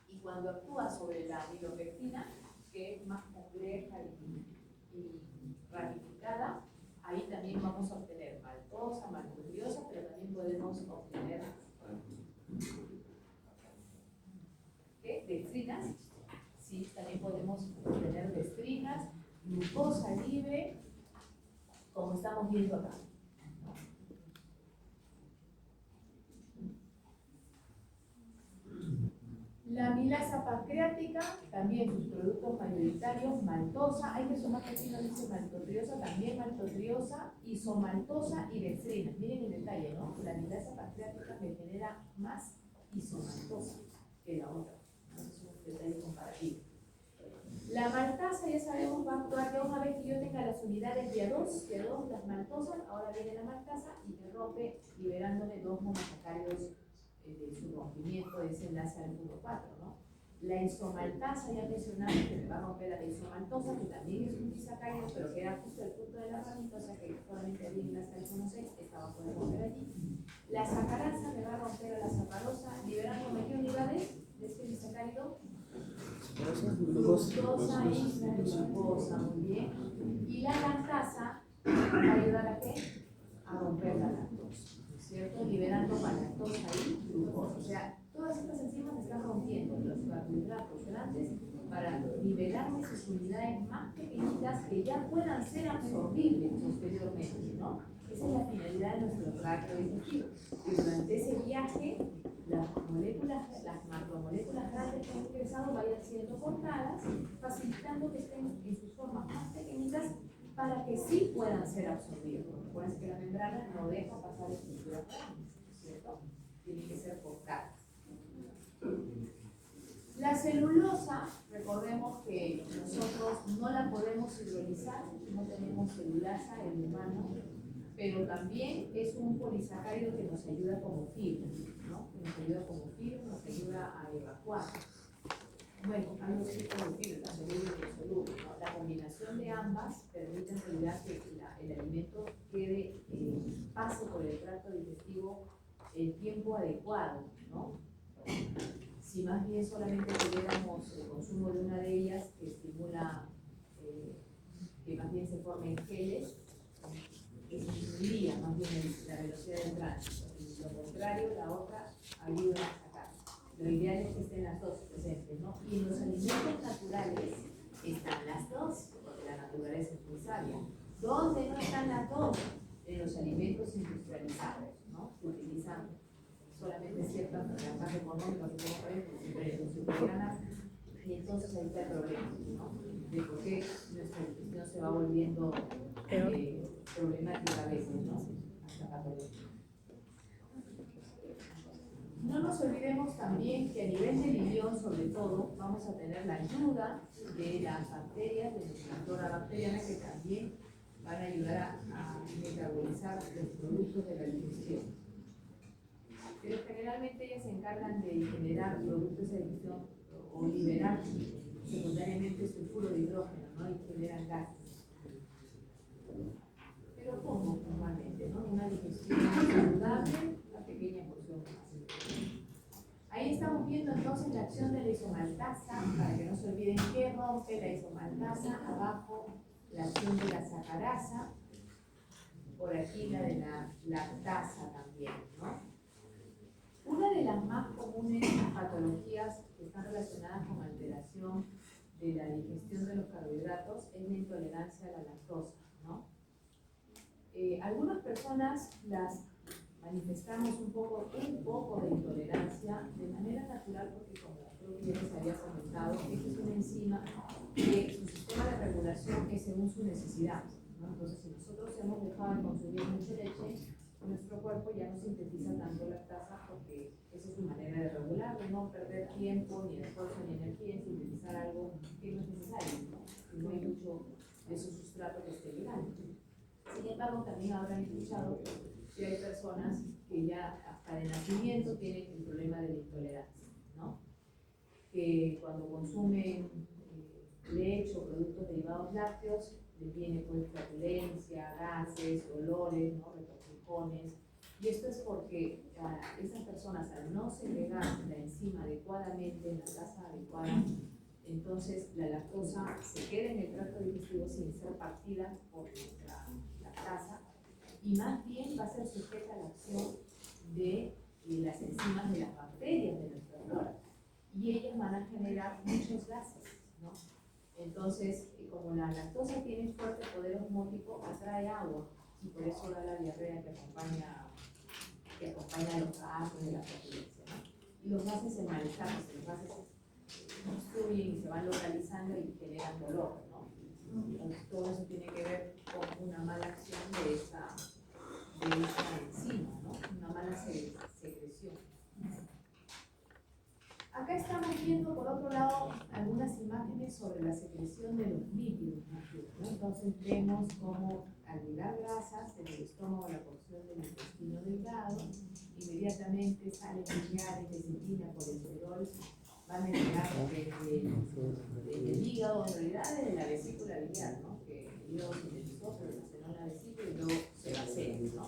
Y cuando actúa sobre la amilopectina, que es más compleja y ramificada, ahí también vamos a obtener maltosa, maltodiosa, pero también podemos obtener dextrinas, sí, también podemos obtener dextrinas, glucosa libre, como estamos viendo acá. La amilasa pancreática, también sus productos mayoritarios, maltosa, hay que sumar que aquí no dice maltotriosa, también maltotriosa, isomaltosa y dextrina. Miren el detalle, ¿no? La amilasa pancreática me genera más isomaltosa que la otra. Entonces es un detalle comparativo. La maltasa, ya sabemos, va a actuar ya una vez que yo tenga las unidades de A2, las maltosas, ahora viene la maltasa y me rompe liberándome dos monosacáridos de su rompimiento de ese enlace al 1,4, ¿no? La isomaltasa, ya mencionamos que me va a romper a la isomaltosa, que también es un disacárido, pero que era justo el punto de la ramita, o sea que solamente había enlace al 1,6, esta va a poder romper allí. La sacarasa me va a romper a la sacarosa, liberándome qué unidades de este disacárido. Glucosa y glucosa, muy bien. Y la lactasa me va a ayudar a qué? A romper la lactosa, ¿cierto? Liberando lactosa y glucosa. O sea, todas estas enzimas están rompiendo los carbohidratos grandes para nivelarme sus unidades más pequeñitas que ya puedan ser absorbibles posteriormente, ¿no? Esa es la finalidad de nuestro tracto digestivo. Que durante ese viaje las macromoléculas grandes que han ingresado vayan siendo cortadas, facilitando que estén en sus formas más pequeñitas para que sí puedan ser absorbidos. Recuerden que la membrana no deja pasar estructuras grandes, ¿cierto? Tienen que ser cortadas. La celulosa, recordemos que nosotros no la podemos hidrolizar, no tenemos celulasa en humano, pero también es un polisacárido que nos ayuda como fibra, ¿no? Nos ayuda como fibra, nos ayuda a evacuar. Bueno, hay dos tipos de fibra, soluble y insoluble, ¿no? La combinación de ambas permite en realidad que el alimento pase por el tracto digestivo el tiempo adecuado, ¿no? Si más bien solamente tuviéramos el consumo de una de ellas que estimula que más bien se formen geles, que disminuiría más bien la velocidad del tránsito. Y lo contrario, la otra ayuda a sacar. Lo ideal es que estén las dos presentes, ¿no? Y en los alimentos naturales están las dos, porque la naturaleza es muy sabia. ¿Dónde no están las dos? En los alimentos industrializados, ¿no? Se utilizan solamente ciertas ramas económicas, como por ejemplo, siempre el supergrana, y entonces ahí está el problema, ¿no? De por qué nuestra digestión se va volviendo problemática a veces, ¿no? Hasta patológica. No nos olvidemos también que a nivel del idioma, sobre todo, vamos a tener la ayuda de las bacterias, de la flora bacteriana, que también van a ayudar a metabolizar los productos de la digestión. Pero generalmente ellas se encargan de generar productos de digestión o liberar secundariamente sulfuro de hidrógeno, ¿no? Y generan gases. Pero ¿cómo normalmente, no? Una digestión saludable, una pequeña porción más. Ahí estamos viendo entonces la acción de la isomaltasa, para que no se olviden que rompe la isomaltasa, abajo la acción de la sacarasa, por aquí la de la lactasa también, ¿no? Una de las más comunes patologías que están relacionadas con alteración de la digestión de los carbohidratos es la intolerancia a la lactosa, ¿no? Algunas personas las manifestamos un poco de intolerancia de manera natural, porque como creo que ya les había comentado, esta es una enzima que su sistema de regulación es según su necesidad, ¿no? Entonces, si nosotros hemos dejado de consumir mucha leche, nuestro cuerpo ya no sintetiza tanto lactasa, porque esa es su manera de regular, de no perder tiempo, ni esfuerzo, ni energía en sintetizar algo que no es necesario, ¿no? Y no hay mucho de su sustrato que esté llegando. Sin embargo, también habrán escuchado que hay personas que ya hasta de nacimiento tienen el problema de la intolerancia, ¿no? Que cuando consumen leche o productos derivados lácteos, les viene pues flatulencia, gases, olores, ¿no? Retortijones. Y esto es porque esas personas, al no segregar la enzima adecuadamente en la tasa adecuada, entonces la lactosa se queda en el tracto digestivo sin ser partida por nuestra lactasa, y más bien va a ser sujeta a la acción de las enzimas de las bacterias de nuestra flora, y ellas van a generar muchos gases, ¿no? Entonces, como la lactosa tiene fuerte poder osmótico, atrae agua, y por eso da la diarrea que acompaña a los gases de la flatulencia, ¿no? Y los gases se manejan, los gases obstruyen y se van localizando y generan dolor, ¿no? Entonces, todo eso tiene que ver con una mala acción de esa enzima, ¿no? Una mala secreción. Acá estamos viendo, por otro lado, algunas imágenes sobre la secreción de los lípidos, ¿no? Entonces vemos cómo al ligar grasas del estómago a la porción del intestino delgado, inmediatamente salen millares de lecitina, colesterol, van a llegar desde el hígado, en realidad desde la vesícula biliar, ¿no? Que el hígado sintetizó, se almacenó en la vesícula y luego se vacía, ¿no?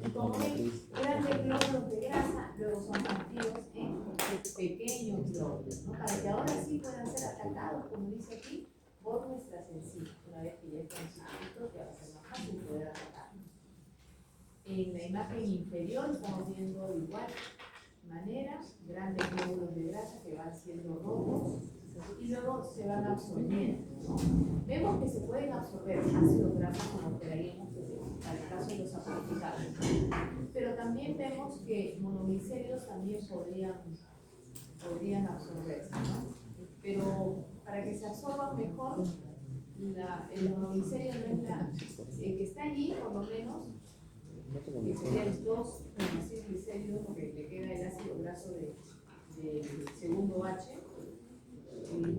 Y como ven, grandes glóbulos de grasa luego son partidos en pequeños glóbulos, ¿no? Para que ahora sí puedan ser atacados, como dice aquí, por nuestras enzimas. Una vez que ya están chiquitos, ya va a ser más fácil poder atacarlos. En la imagen inferior estamos viendo de igual manera grandes glóbulos de grasa que van siendo rojos y luego se van absorbiendo, ¿no? Vemos que se pueden absorber ácidos grasos, como esperaríamos que para el caso de los saponificados, pero también vemos que monomicelios también podrían absorberse, ¿no? Pero para que se absorban mejor, el monomicelio no es el que está allí, por lo menos, que serían dos monomicelios, porque le queda el ácido graso del segundo H,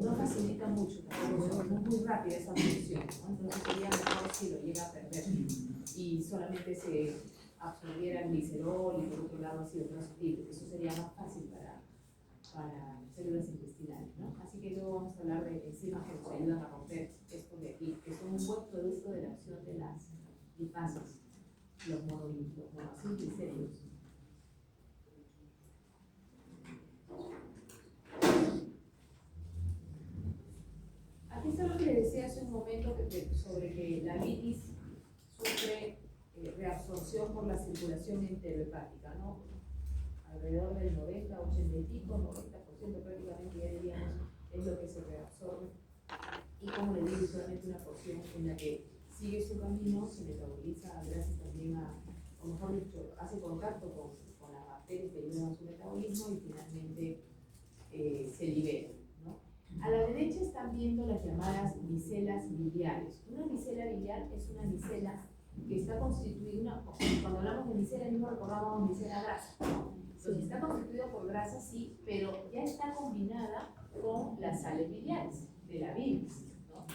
no facilita mucho, tampoco, no es muy rápida esa función, ¿no? Entonces sería mejor si lo llega a perder y solamente se absorbiera el glicerol y por otro lado ácido graso lípido. Eso sería más fácil para células intestinales, ¿no? Así que luego vamos a hablar de enzimas que nos ayudan a romper esto de aquí, que son un buen producto de la acción de las lipasas, los monoglicéridos. Aquí está lo que les decía hace un momento sobre que la litis sufre reabsorción por la circulación enterohepática, ¿no? Alrededor del 90, 80 y pico, 90% prácticamente, ya diríamos, es lo que se reabsorbe. Y como les digo, solamente una porción en la que sigue su camino, se metaboliza gracias también o mejor dicho, hace contacto con las bacterias que ayudan a su metabolismo y finalmente se libera, ¿no? A la derecha están viendo las llamadas micelas biliares. Una micela biliar es una micela que está constituida, cuando hablamos de micela mismo recordamos micela grasa, ¿no? Entonces está constituido por grasa, sí, pero ya está combinada con las sales biliares de la bilis, ¿no?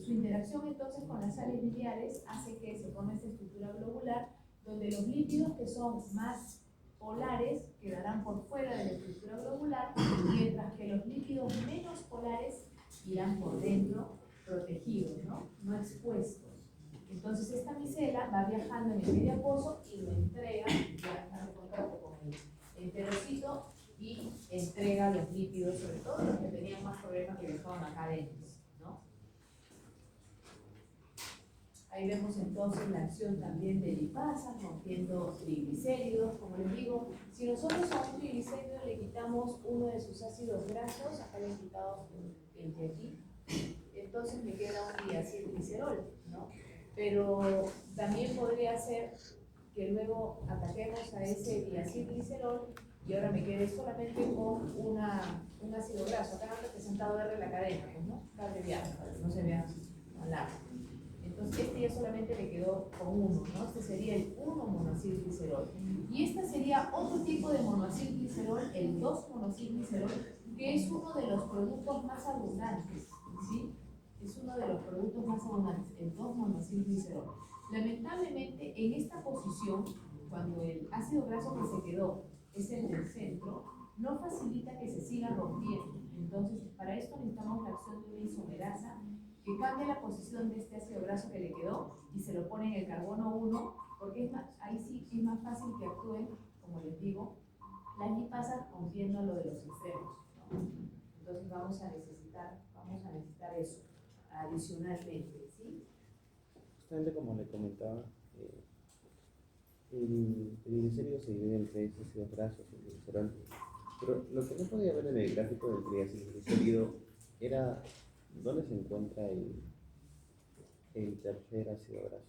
Su interacción entonces con las sales biliares hace que se forme esta estructura globular, donde los lípidos que son más polares quedarán por fuera de la estructura globular, mientras que los lípidos menos polares irán por dentro, protegidos, ¿no? No expuestos. Entonces esta micela va viajando en el medio acuoso y lo entrega, ya hace contacto con el enterocito y entrega los lípidos, sobre todo los que tenían más problemas que viajaban acá adentro, ¿no? Ahí vemos entonces la acción también de lipasa, rompiendo triglicéridos. Como les digo, si nosotros a un triglicérido le quitamos uno de sus ácidos grasos, acá le he quitado el de aquí, entonces me queda un diacilglicerol, ¿no? Pero también podría ser que luego ataquemos a ese diacilglicerol y ahora me quede solamente con un ácido graso. Acá no he representado R la cadena, pues, ¿no? Está abreviado para que no se vea tan largo. Entonces este ya solamente me quedó con uno, ¿no? Este sería el 1-monoacilglicerol. Y este sería otro tipo de monoacilglicerol, el 2-monoacilglicerol, que es uno de los productos más abundantes, ¿sí? Es uno de los productos más abundantes, el 2-monoacilglicerol. Lamentablemente, en esta posición, cuando el ácido graso que se quedó es el del centro, no facilita que se siga rompiendo. Entonces, para esto necesitamos la acción de una isomerasa que cambie la posición de este ácido graso que le quedó y se lo pone en el carbono 1, porque ahí sí es más fácil que actúen, como les digo, las lipasas rompiendo lo de los extremos, ¿no? Entonces vamos a necesitar eso adicionalmente, ¿sí? Justamente como le comentaba, el triglicérido se divide en tres ácidos grasos y glicerol. Pero lo que no podía ver en el gráfico del triacilglicérido era dónde se encuentra el tercer ácido graso.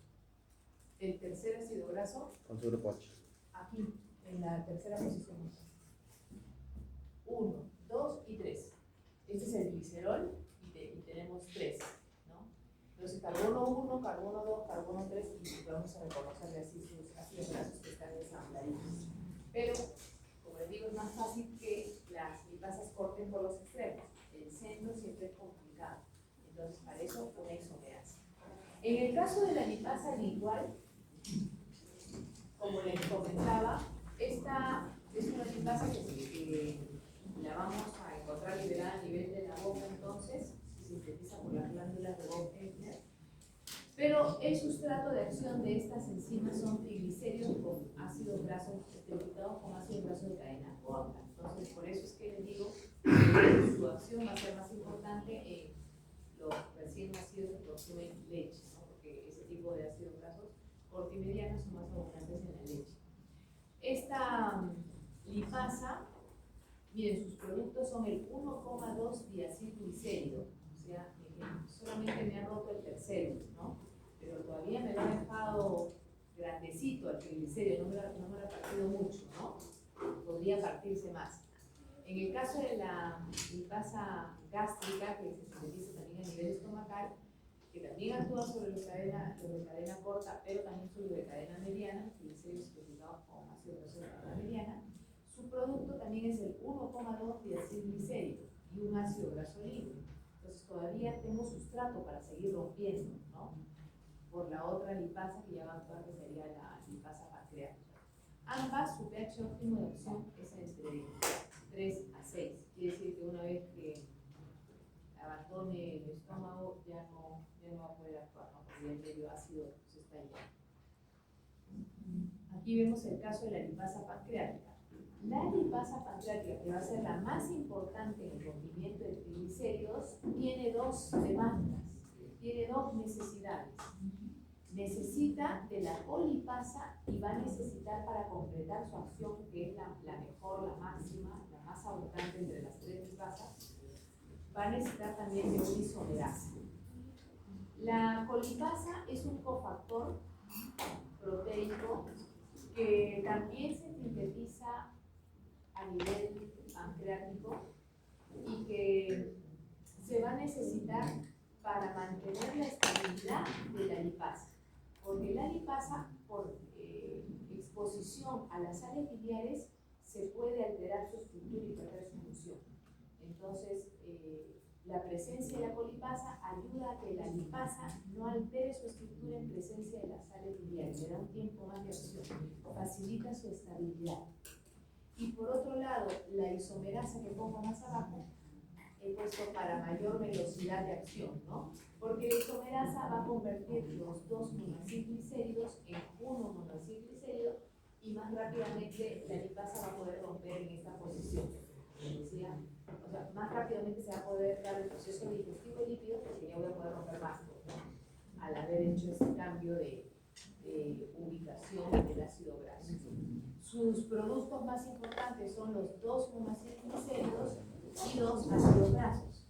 El tercer ácido graso, Con su grupo H. aquí, en la tercera posición. 1, 2 y 3. Este es el glicerol y tenemos 3, ¿no? Entonces, carbono 1, carbono 2, carbono 3, y vamos a reconocerle así sus ácidos grasos que están ensambladitos. Pero, como les digo, es más fácil que las lipasas corten por los extremos. El centro siempre es complicado. Entonces, para eso, una isomerasa. En el caso de la lipasa lingual, como les comentaba, esta es una lipasa que la vamos a encontrar liberada a nivel de la boca, entonces, se sintetiza por las glándulas de Boeckner. Pero el sustrato de acción de estas enzimas son triglicéridos con ácidos grasos triplicados con ácidos grasos de cadena corta. Entonces, por eso es que les digo que su acción va a ser más importante en los recién nacidos que consumen leche, ¿no? Porque ese tipo de ácidos grasos cortimedianos son más abundantes en la leche. Esta lipasa, miren, sus productos son el 1,2 diacilglicérido, o sea, solamente me ha roto el tercero, ¿no? Pero todavía me lo ha dejado grandecito el triglicérido, no me lo ha partido mucho, ¿no? Podría partirse más. En el caso de la lipasa gástrica, que se sintetiza también a nivel estomacal, que también actúa sobre los de cadena corta, pero también sobre los de cadena mediana, triglicéridos sintetizados con ácido graso de cadena mediana, su producto también es el 1,2 diacilglicérido y un ácido graso libre. Entonces todavía tengo sustrato para seguir rompiendo, ¿no? Por la otra lipasa que ya va a actuar, que sería la lipasa pancreática. Ambas, su pH óptimo de acción es entre 3 a 6. Quiere decir que una vez que abandone el estómago ya no va a poder actuar, ¿no? Porque el medio ácido se está yendo. Aquí vemos el caso de la lipasa pancreática. La lipasa pancreática, que va a ser la más importante en el rompimiento de triglicéridos, tiene dos demandas, tiene dos necesidades. Necesita de la colipasa y va a necesitar para completar su acción, que es la mejor, la máxima, la más abundante entre las tres lipasas, va a necesitar también de una isomerasa. La colipasa es un cofactor proteico que también se sintetiza a nivel pancreático y que se va a necesitar para mantener la estabilidad de la lipasa. Porque la lipasa, por exposición a las sales biliares, se puede alterar su estructura y perder su función. Entonces, la presencia de la colipasa ayuda a que la lipasa no altere su estructura en presencia de las sales biliares, le da un tiempo más de acción, facilita su estabilidad. Y por otro lado, la isomerasa que pongo más abajo, he puesto para mayor velocidad de acción, ¿no? Porque la isomerasa va a convertir los dos monacilglicéridos en uno monacilglicérido y más rápidamente la lipasa va a poder romper en esta posición. Decía, o sea, más rápidamente se va a poder dar el proceso digestivo lípido porque ya voy a poder romper más, ¿no? Al haber hecho ese cambio de ubicación del ácido graso. Sus productos más importantes son los dos monacilglicéridos y dos ácidos grasos.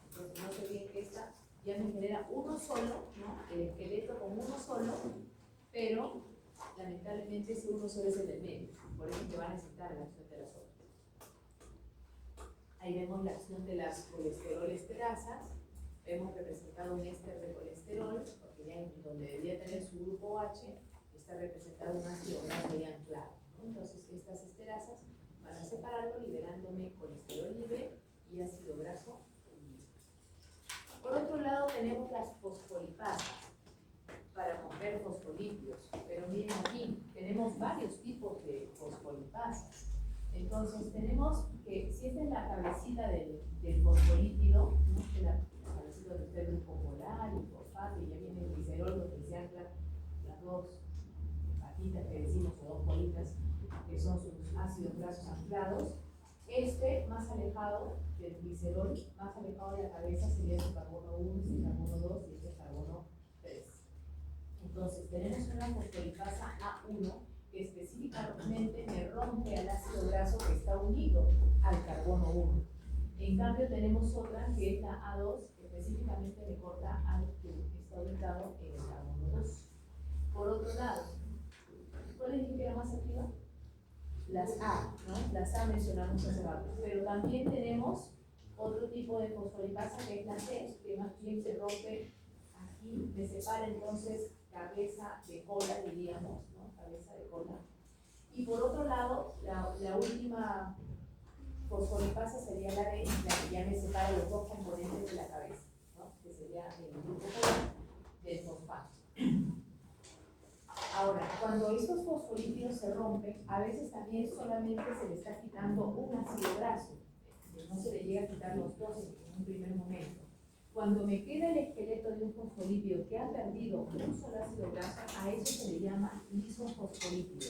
Entonces, no se bien que esta ya me genera uno solo, ¿no? El esqueleto con uno solo, pero lamentablemente ese uno solo es el del medio, por eso que va a necesitar la acción de las otras. Ahí vemos la acción de las colesterol esterasas, hemos representado un éster de colesterol, porque ya en donde debería tener su grupo H, está representado un ácido graso ya anclado, ¿no? Entonces estas esterasas van a separarlo liberándome colesterol libre y ácido graso libre. Por otro lado tenemos las fosfolipasas para romper fosfolípidos, pero miren aquí, tenemos varios tipos de fosfolipasas. Entonces tenemos que, si esta es la cabecita del fosfolípido, ¿no? La cabecita donde está el grupo polar, el fosfato, y ya viene el glicerol donde se anclan las dos patitas que decimos, o dos bolitas, que son sus ácidos grasos anclados. Este más alejado del glicerol, más alejado de la cabeza, sería el carbono 1, el carbono 2 y este carbono 3. Entonces tenemos una fosfolipasa A1 que específicamente me rompe al ácido graso que está unido al carbono 1. En cambio tenemos otra que es la A2 que específicamente me corta al que está ubicado en el carbono 2. Por otro lado, ¿cuál es la que era más activa? Las A, ¿no? Las A mencionamos hace rato. Pero también tenemos otro tipo de fosfolipasa que es la C, que más bien se rompe aquí, me separa entonces cabeza de cola, diríamos, ¿no? Cabeza de cola. Y por otro lado, la última fosfolipasa sería la D, la que ya me separa los dos componentes de la cabeza, ¿no? Que sería el grupo polar del fosfato. Ahora, cuando estos fosfolípidos se rompen, a veces también solamente se le está quitando un ácido graso, no se le llega a quitar los dos en un primer momento. Cuando me queda el esqueleto de un fosfolípido que ha perdido un solo ácido graso, a eso se le llama lisofosfolípido,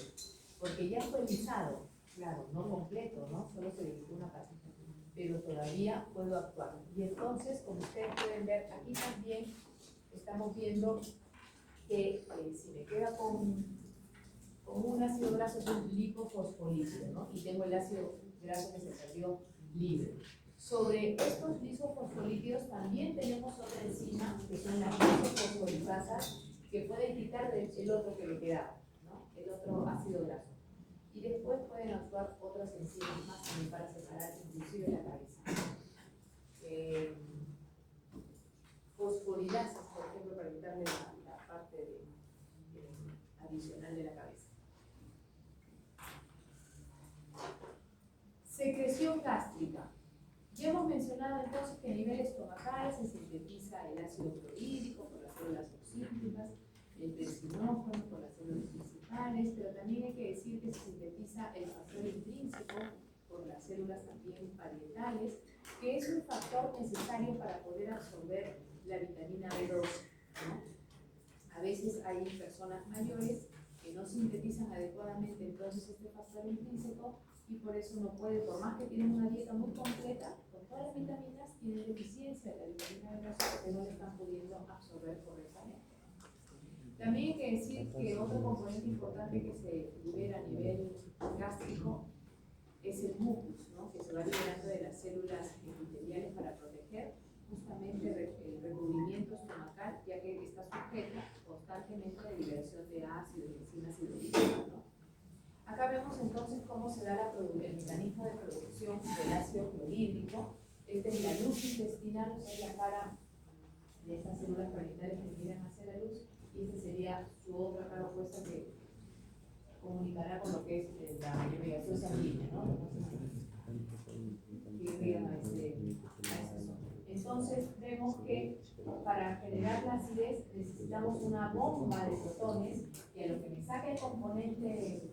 porque ya fue lisado, claro, no completo, ¿no? Solo se le quitó una patita, pero todavía puedo actuar. Y entonces, como ustedes pueden ver, aquí también estamos viendo que si me queda con un ácido graso es un lipofosfolípido, ¿no? Y tengo el ácido graso que se perdió libre. Sobre estos lisofosfolípidos también tenemos otra enzima, que son las lisofosfolipasas, que pueden quitar el otro que le quedaba, ¿no? El otro ácido graso. Y después pueden actuar otras enzimas más también para separar inclusive la cabeza. Fosforilasas, por ejemplo, para quitarle la parte adicional de la cabeza. Secreción gástrica. Ya hemos mencionado entonces que a nivel estomacal se sintetiza el ácido clorhídrico por las células oxígenas, el tensinógeno por las células principales, pero también hay que decir que se sintetiza el factor intrínseco por las células también parietales, que es un factor necesario para poder absorber la vitamina B12, ¿no? A veces hay personas mayores que no sintetizan adecuadamente entonces este factor intrínseco y por eso no puede, por más que tienen una dieta muy completa, con todas las vitaminas, tienen deficiencia de la vitamina B12 porque no la están pudiendo absorber correctamente. También hay que decir que otro componente importante que se libera a nivel gástrico es el mucus, ¿no? Que se va liberando de las células epiteliales para proteger justamente el recubrimiento estomacal, ya que está sujeta constantemente a la liberación de ácidos y enzimas hidrolíticas, ¿no? Acá vemos entonces cómo se da el mecanismo de producción del ácido clorhídrico. Esta es la luz intestinal, o sea, es la cara de estas células parietales que miran hacia la luz, y esta sería su otra cara opuesta que comunicará con lo que es la navegación entonces vemos que para generar la acidez necesitamos una bomba de protones que a lo que me saca el componente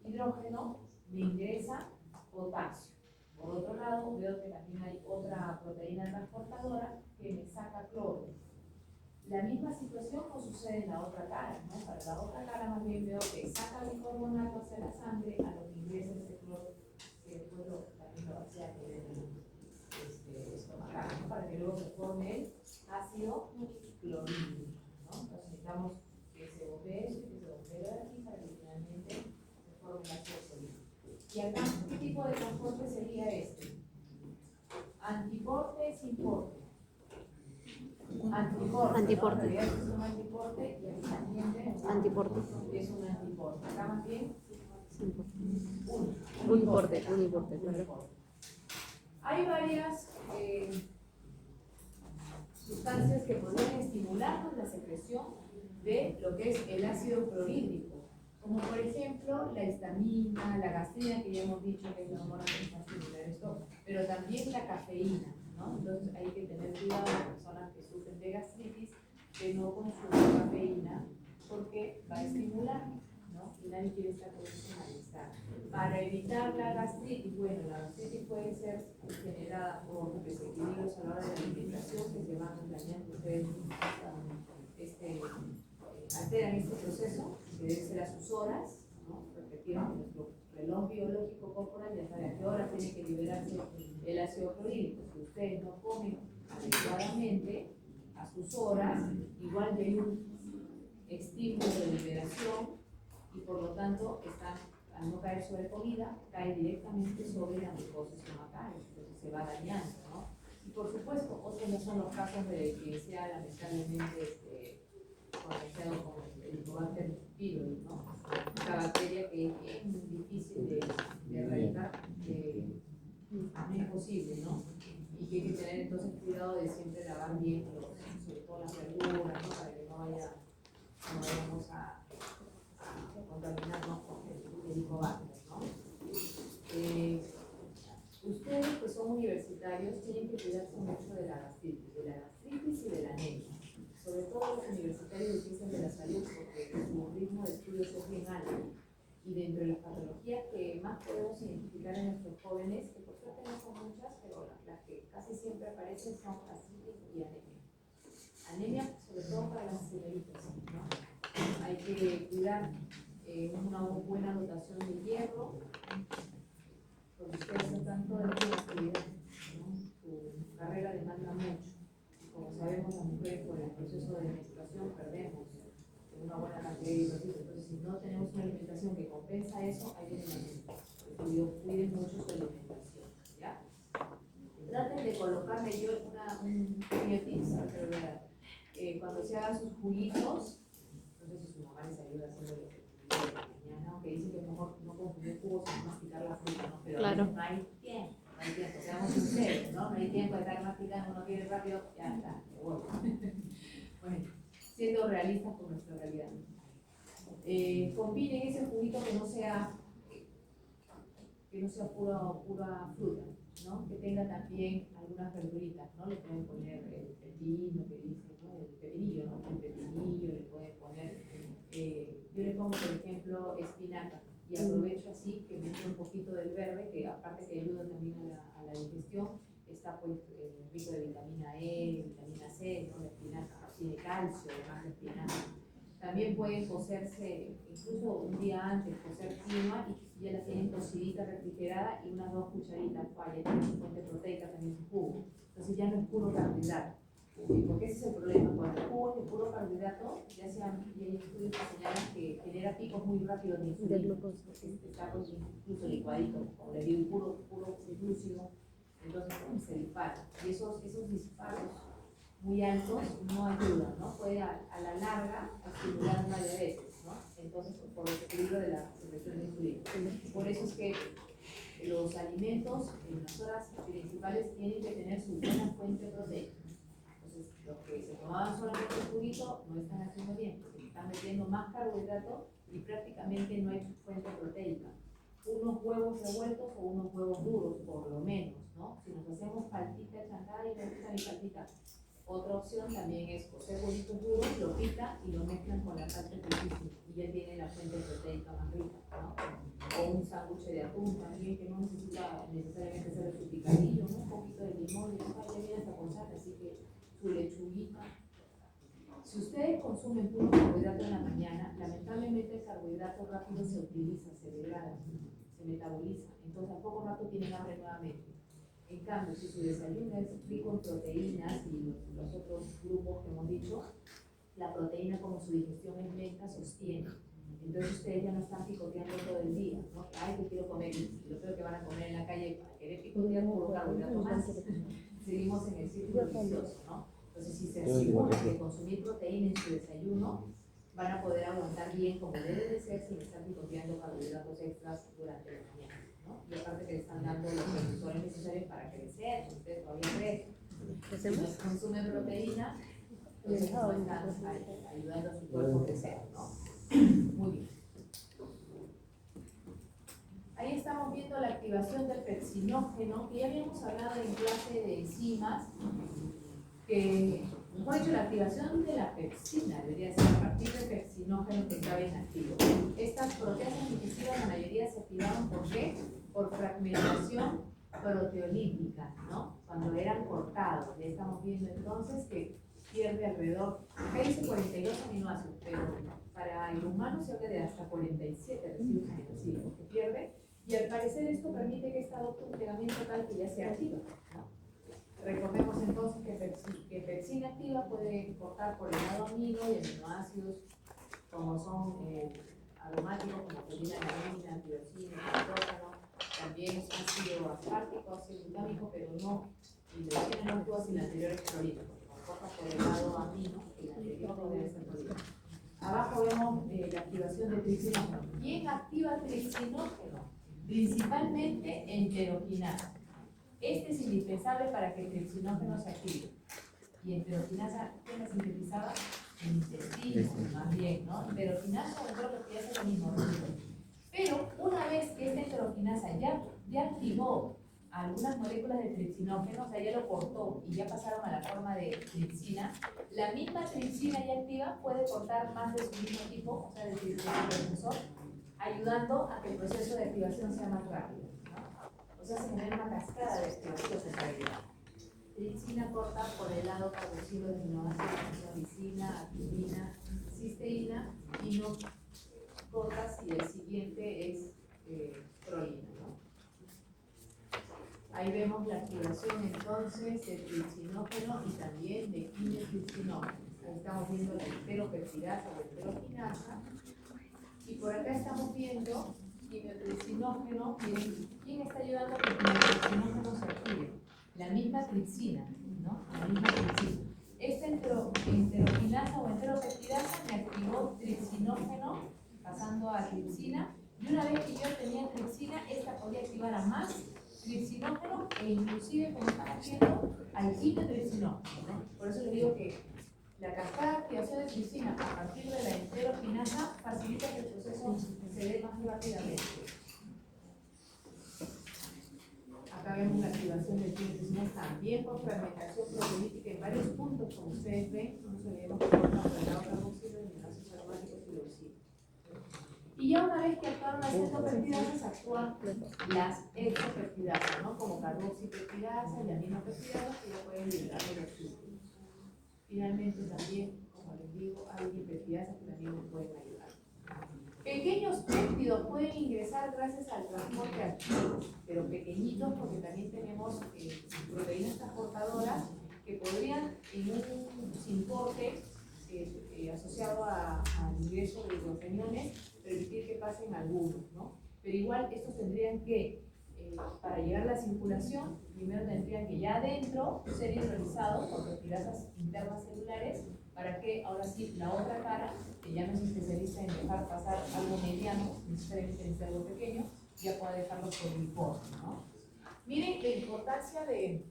hidrógeno me ingresa potasio. Por otro lado, veo que también hay otra proteína transportadora que me saca cloro. La misma situación no sucede en la otra cara, ¿no? Para la otra cara más bien veo que saca bicarbonato hacia la sangre, a lo que ingresa ese cloro, que después también lo hacía a nivel estomacal, ¿no? Para que luego se forme el ácido clorhídrico, ¿no? Entonces necesitamos que se bombee eso y que se bombee de aquí para que finalmente se forme el ácido clorhídrico. Y acá, ¿qué tipo de transporte sería este? Antiporte, sin porte. Antiporte. Antiporte. ¿No? En realidad es un antiporte y aquí también tenemos Antiporte. es un antiporte. Acá más bien Uniporte, claro. Hay varias sustancias que podrían estimularnos la secreción de lo que es el ácido clorhídrico, como por ejemplo la histamina, la gastrina, que ya hemos dicho que es la hormona que está estimular esto, pero también la cafeína, ¿no? Entonces hay que tener cuidado las personas que sufren de gastritis de no consumir cafeína porque va a estimular, ¿no? Y nadie quiere estar con ese malestar. Para evitar la gastritis, bueno, la gastritis puede ser generada por desequilibrios a la hora de la alimentación que se van planeando ustedes alteran este proceso, que debe ser a sus horas, ¿no? Repetimos que nuestro reloj biológico corporal ya sabe a qué hora tiene que liberarse el ácido clorhídrico. Si ustedes no comen adecuadamente a sus horas, igual ya hay un estímulo de liberación y por lo tanto están, al no caer sobre comida, cae directamente sobre la mucosa estomacal, entonces se va dañando, ¿no? Y por supuesto, otros no son los casos de que sea lamentablemente conectado con el Helicobacter pylori, ¿no? Esta bacteria que es bien difícil de erradicar, no es posible, ¿no? Y que hay que tener entonces cuidado de siempre lavar bien, sobre todo las verduras, ¿no? Para que no vayamos a contaminarnos con el Helicobacter, ¿no? Ustedes que son universitarios tienen que cuidarse mucho de la gastritis y de la anemia. Sobre todo los universitarios de ciencias de la salud, porque su ritmo de estudios es bien alto. Y dentro de las patologías que más podemos identificar en nuestros jóvenes, que por suerte no son muchas, pero las que casi siempre aparecen son gastritis y anemia. Anemia, sobre todo para las señoritas, ¿no? Hay que cuidar una buena dotación de hierro, porque ustedes hacen tanto de la actividad, ¿no? Su carrera demanda mucho. Como sabemos, las mujeres por el proceso de menstruación perdemos una buena cantidad de hidrógeno. Entonces, si no tenemos una alimentación que compensa eso, hay que cuiden mucho su alimentación, ¿ya? Traten de colocarle yo un pequeño tips, cuando se hagan sus juguitos, no sé si su mamá les ayuda a hacerlo de la mañana, aunque dicen que es mejor no consumir jugos sino masticar la fruta, ¿no? Pero claro. No hay tiempo, seamos sinceros, ¿no? No hay tiempo de estar masticando, uno quiere rápido, ya está, bueno, siendo realistas con nuestra realidad. Combinen ese juguito que no sea pura fruta, ¿no? Que tenga también algunas verduritas, ¿no? Le pueden poner el pepino que dice, ¿no? El pepinillo, ¿no? El pepinillo, le pueden poner, yo le pongo por ejemplo espinaca y aprovecho así que meto un poquito del verde, que aparte que ayuda también a la digestión, está pues rico de vitamina E, vitamina C, ¿no? La espinaca tiene calcio, además de espinaca. También pueden cocerse, incluso un día antes, cocer quinoa y ya la tienen cocidita, refrigerada y unas 2 cucharitas falla, tiene su fuente proteica también su jugo. Entonces ya no es puro carbohidrato. Porque ese es el problema, cuando el jugo es de puro carbohidrato, ya hay estudios que señalan que genera picos muy rápidos de insulina, porque está pues, incluso licuadito, como les digo, puro glúcido, entonces se dispara. Y esos disparos muy altos no ayudan, ¿no? Puede a la larga estimular una diabetes, ¿no? Entonces, por el equilibrio de la secreción de insulina. Por eso es que los alimentos en las horas principales tienen que tener su buena fuente proteica. Entonces, los que se tomaban solamente el juguito no están haciendo bien, porque están metiendo más carbohidrato y prácticamente no hay fuente proteica. Unos huevos revueltos o unos huevos duros, por lo menos. ¿no? Si nos hacemos paltita chancada y me gusta mi paltita. Otra opción también es cocer bolitos duros, lo pican y lo mezclan con la palta riquísima y ya tiene la fuente proteica más rica, ¿no? O un sándwich de atún también que no necesita necesariamente hacer su picadillo, ¿no? Un poquito de limón y ya viene hasta con sal, así que su lechuguita. Si ustedes consumen puro carbohidrato en la mañana, lamentablemente el carbohidrato rápido se utiliza, se degrada, se metaboliza, entonces a poco rato tienen hambre nuevamente. En cambio, si su desayuno es rico en proteínas y los otros grupos que hemos dicho, la proteína, como su digestión es lenta, sostiene. Entonces ustedes ya no están picoteando todo el día, ¿no? Ay, que quiero comer, y lo peor que van a comer en la calle para querer picotear puro carbohidrato más. Seguimos en el círculo vicioso, ¿no? Entonces, si se aseguran de consumir proteína en su desayuno, van a poder aguantar bien como debe de ser sin estar picoteando carbohidratos extras durante la mañana, ¿no? Y aparte que le están dando los precursores necesarios para crecer, ustedes todavía crecen. Si no consumen proteína, entonces no están ayudando a su cuerpo a crecer, ¿no? Muy bien. Ahí estamos viendo la activación del pepsinógeno, que ya habíamos hablado en clase de enzimas, que, mejor dicho, la activación de la pepsina debería ser a partir del pepsinógeno que estaba inactivo. Estas proteínas digestivas, la mayoría se activaron ¿por qué? Por fragmentación proteolítica, ¿no? Cuando eran cortados. Ya estamos viendo entonces que pierde alrededor, acá dice 42 aminoácidos, pero para el humano se habla de hasta 47 residuos aminoácidos que pierde, y al parecer esto permite que esta adopte un plegamiento tal que ya sea activa, ¿no? Recordemos entonces que pepsina activa puede cortar por el lado amino y aminoácidos como son aromáticos como proteína alanina, tirosina, tritrógano, también ácido aspartico, ácido glutámico, pero no, y la no actúa sin la anterior es clorina, porque como corta por el lado amino, el anterior no debe ser clorina. Abajo vemos la activación de tripsinógeno. ¿Quién activa tripsinógeno? Principalmente enteroquinasa. Este es indispensable para que el tripsinógeno se active. Y enteroquinasa, ¿quién la sintetizaba? El intestino, más bien, ¿no? Enteroquinasa o enteroquinasa es lo mismo. Pero una vez que esta enteroquinasa ya activó algunas moléculas de tripsinógeno, o sea, ya lo cortó y ya pasaron a la forma de tripsina, la misma tripsina ya activa puede cortar más de su mismo tipo, o sea, de tripsina, ayudando a que el proceso de activación sea más rápido, ¿no? O sea, se genera una cascada de activación de realidad. Tripsina corta por el lado carboxilo de aminoácidos, lisina, atirina, cisteína, y no corta si el siguiente es prolina, ¿no? Ahí vemos la activación entonces de tripsinógeno y también de quimiotripsinógeno. Ahí estamos viendo la enteropeptidasa o enteroquinasa. Y por acá estamos viendo quimiotripsinógeno. ¿Quién está ayudando a que el quimiotripsinógeno se active? La misma tripsina, ¿no? La misma tripsina. Esta enteroquinasa o enteropeptidasa me activó tripsinógeno, pasando a tripsina. Y una vez que yo tenía tripsina, esta podía activar a más tripsinógeno e inclusive, como estamos viendo, al quimiotripsinógeno, ¿no? Por eso les digo que la cascada de activación de tripsina a partir de la enteroquinasa facilita que el proceso se dé más rápidamente. Acá vemos la activación de quimiotripsina también por fragmentación proteolítica en varios puntos, como ustedes ven, no se veemos que cortan por el lado carboxilo y aminoácidos aromáticos y leucina. Y ya una vez que actúan las exopeptidasas, actúan las exopeptidasas, ¿no? Como carboxipeptidasa y aminopeptidasas, que ya pueden liberar de los círculos. Finalmente también, como les digo, hay dipeptidasas que también nos pueden ayudar. Pequeños péptidos pueden ingresar gracias al transporte activo, pero pequeñitos porque también tenemos proteínas transportadoras que podrían en un simporte asociado al ingreso de glucogeniones permitir que pasen algunos, ¿no? Pero igual estos tendrían que, para llegar a la circulación, primero tendrían que ya adentro ser hidrolizados por peptidasas internas celulares para que ahora sí la otra cara, que ya no se especializa en dejar pasar algo mediano, necesariamente en algo pequeño, ya pueda dejarlo por licor, ¿no? Miren la importancia de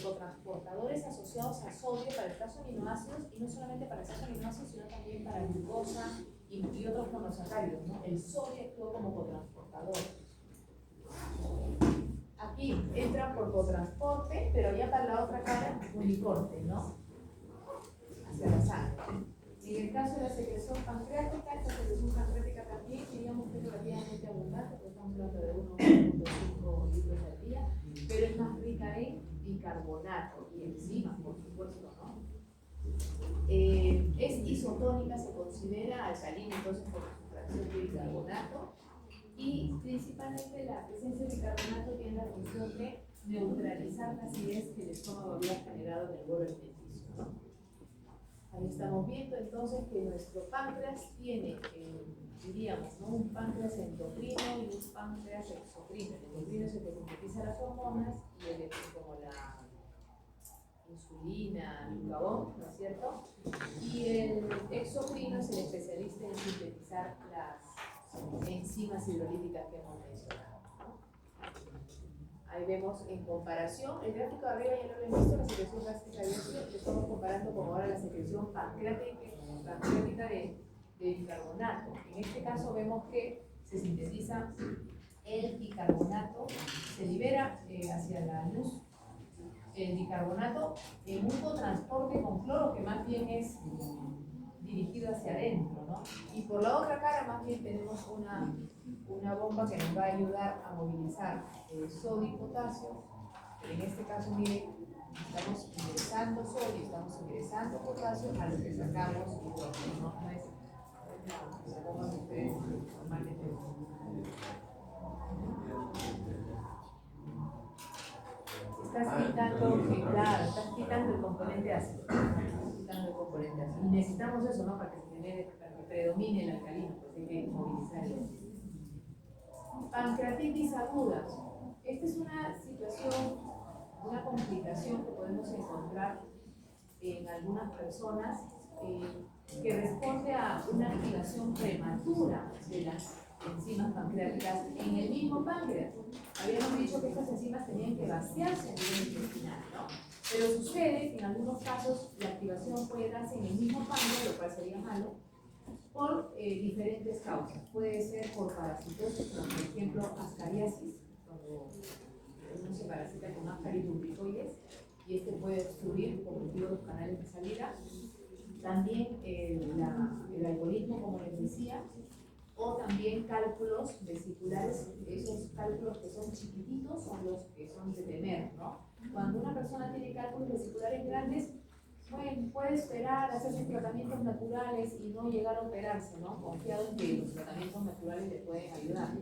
cotransportadores asociados a sodio para el caso de aminoácidos, y no solamente para el caso de aminoácidos, sino también para glucosa y otros monosacáridos, ¿no? El sodio actúa como cotransportador. Aquí entra por cotransporte, pero ya para la otra cara, unicorte, ¿no? Hacia la sangre. En el caso de la secreción pancreática, esta secreción pancreática también diríamos que es relativamente abundante, porque estamos hablando de 1,5 litros al día, pero es más rica en bicarbonato y enzimas, por supuesto, ¿no? Es isotónica, se considera alcalina, entonces por su fracción de bicarbonato, y principalmente la presencia de bicarbonato tiene la función de neutralizar la acidez que el estómago había generado en el bolo alimenticio, ¿no? Ahí estamos viendo entonces que nuestro páncreas tiene, diríamos, ¿no? Un páncreas endocrino y un páncreas exocrino. El endocrino es el que sintetiza las hormonas y el como la insulina, el glucagón, ¿no es cierto? Y el exocrino es el especialista en sintetizar las enzimas hidrolíticas que hemos mencionado, ¿no? Ahí vemos en comparación, el gráfico de arriba ya lo hemos visto, la secreción gástrica y ácido, que estamos comparando con ahora la secreción pancreática de bicarbonato. En este caso vemos que se sintetiza el bicarbonato, se libera hacia la luz el bicarbonato en un cotransporte con cloro, que más bien es dirigido hacia adentro, ¿no? Y por la otra cara más bien tenemos una bomba que nos va a ayudar a movilizar sodio y potasio. En este caso, miren, estamos ingresando sodio, estamos ingresando potasio a lo que sacamos hidrógeno, ¿no? No es la bomba que ustedes normalmente estás quitando, claro, estás quitando el componente ácido. Y necesitamos eso, ¿no? Para que se genere, para que predomine el alcalino, pues hay que movilizar el pancreatitis aguda. Esta es una situación, una complicación que podemos encontrar en algunas personas que responde a una activación prematura de las enzimas pancreáticas en el mismo páncreas. Habíamos dicho que estas enzimas tenían que vaciarse a nivel intestinal, ¿no? Pero sucede que en algunos casos la activación puede darse en el mismo páncreas, lo cual sería malo, por diferentes causas. Puede ser por parasitosis, como por ejemplo ascariasis, cuando uno se parasita con Ascaris lumbricoides, y este puede obstruir por motivo de los canales de salida. También el alcoholismo, como les decía, o también cálculos vesiculares. Esos cálculos que son chiquititos son los que son de temer, ¿no? Cuando una persona tiene cálculos vesiculares grandes, bueno, puede esperar, hacer sus tratamientos naturales y no llegar a operarse, ¿no? Confiado en que los tratamientos naturales le pueden ayudar.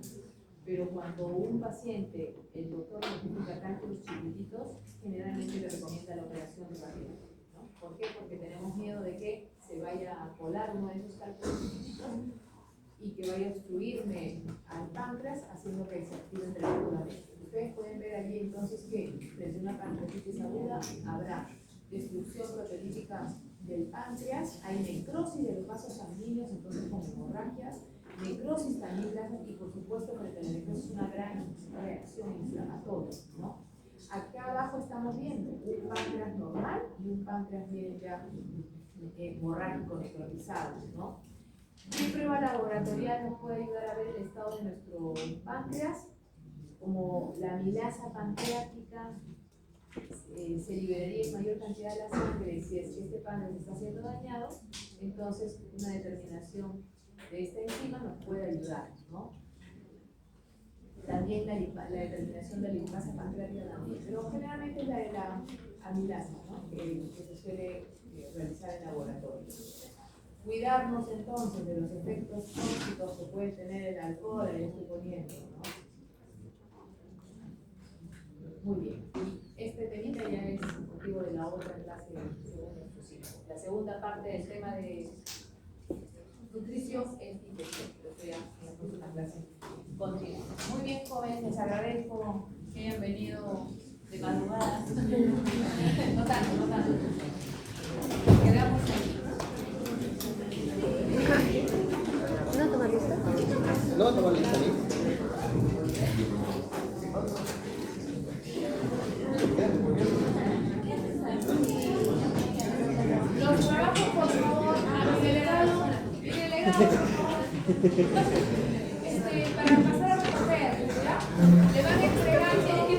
Pero cuando un paciente, el doctor identifica cálculos chiquititos, generalmente le recomienda la operación de barriga, ¿no? ¿Por qué? Porque tenemos miedo de que se vaya a colar uno de esos cálculos chiquititos y que vaya a obstruirme al páncreas, haciendo que se active prematuramente. Ustedes pueden ver allí entonces que frente a una pancreatitis aguda habrá destrucción proteolítica del páncreas, hay necrosis de los vasos sanguíneos, entonces con hemorragias, necrosis también y por supuesto frente a la necrosis una gran reacción inflamatoria, ¿no? Acá abajo estamos viendo un páncreas normal y un páncreas bien ya hemorrágico necrotizado, ¿no? ¿Qué prueba laboratorial nos puede ayudar a ver el estado de nuestro páncreas? Como la amilasa pancreática se liberaría en mayor cantidad de la sangre si es que este páncreas está siendo dañado, entonces una determinación de esta enzima nos puede ayudar, ¿no? También la determinación de la lipasa pancreática también, pero generalmente es la de la amilasa, ¿no? que se suele realizar en laboratorio. Cuidarnos entonces de los efectos tóxicos que puede tener el alcohol, ahí estoy poniendo, ¿no? Muy bien, y este temita ya es motivo de la otra clase la segunda parte del tema de nutrición es digestión, pero esto ya en la próxima clase continúa. Muy bien, jóvenes, les agradezco que hayan venido de madrugada. No tanto. Quedamos ahí. ¿No toma lista? No, toma lista, Los trabajos, por favor, a mi delegado, por favor. Para pasar a recoger, ¿ya? Le van a entregar, tienen que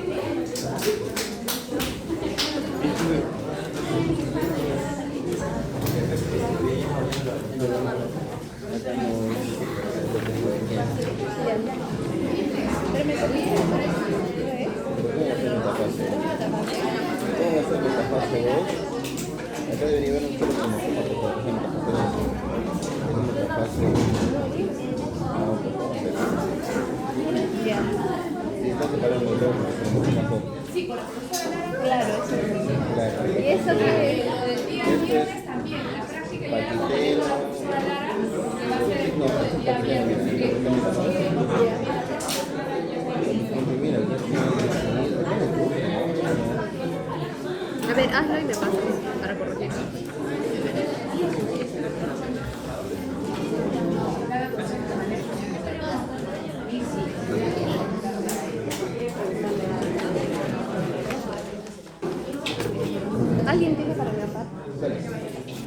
Y esto se para un montón, pero mucho más poco. Sí, con la profesora Lara. Claro, eso. Claro. ¿Y eso qué es? Lo del día viernes también, la práctica ya la Patitero. la profesora Lara, que va a ser el No, curso del día patitero, viernes. mira, que- porque mira, ya A ver, hazlo y me pasas para corregir. ¿Alguien tiene para mi aparte?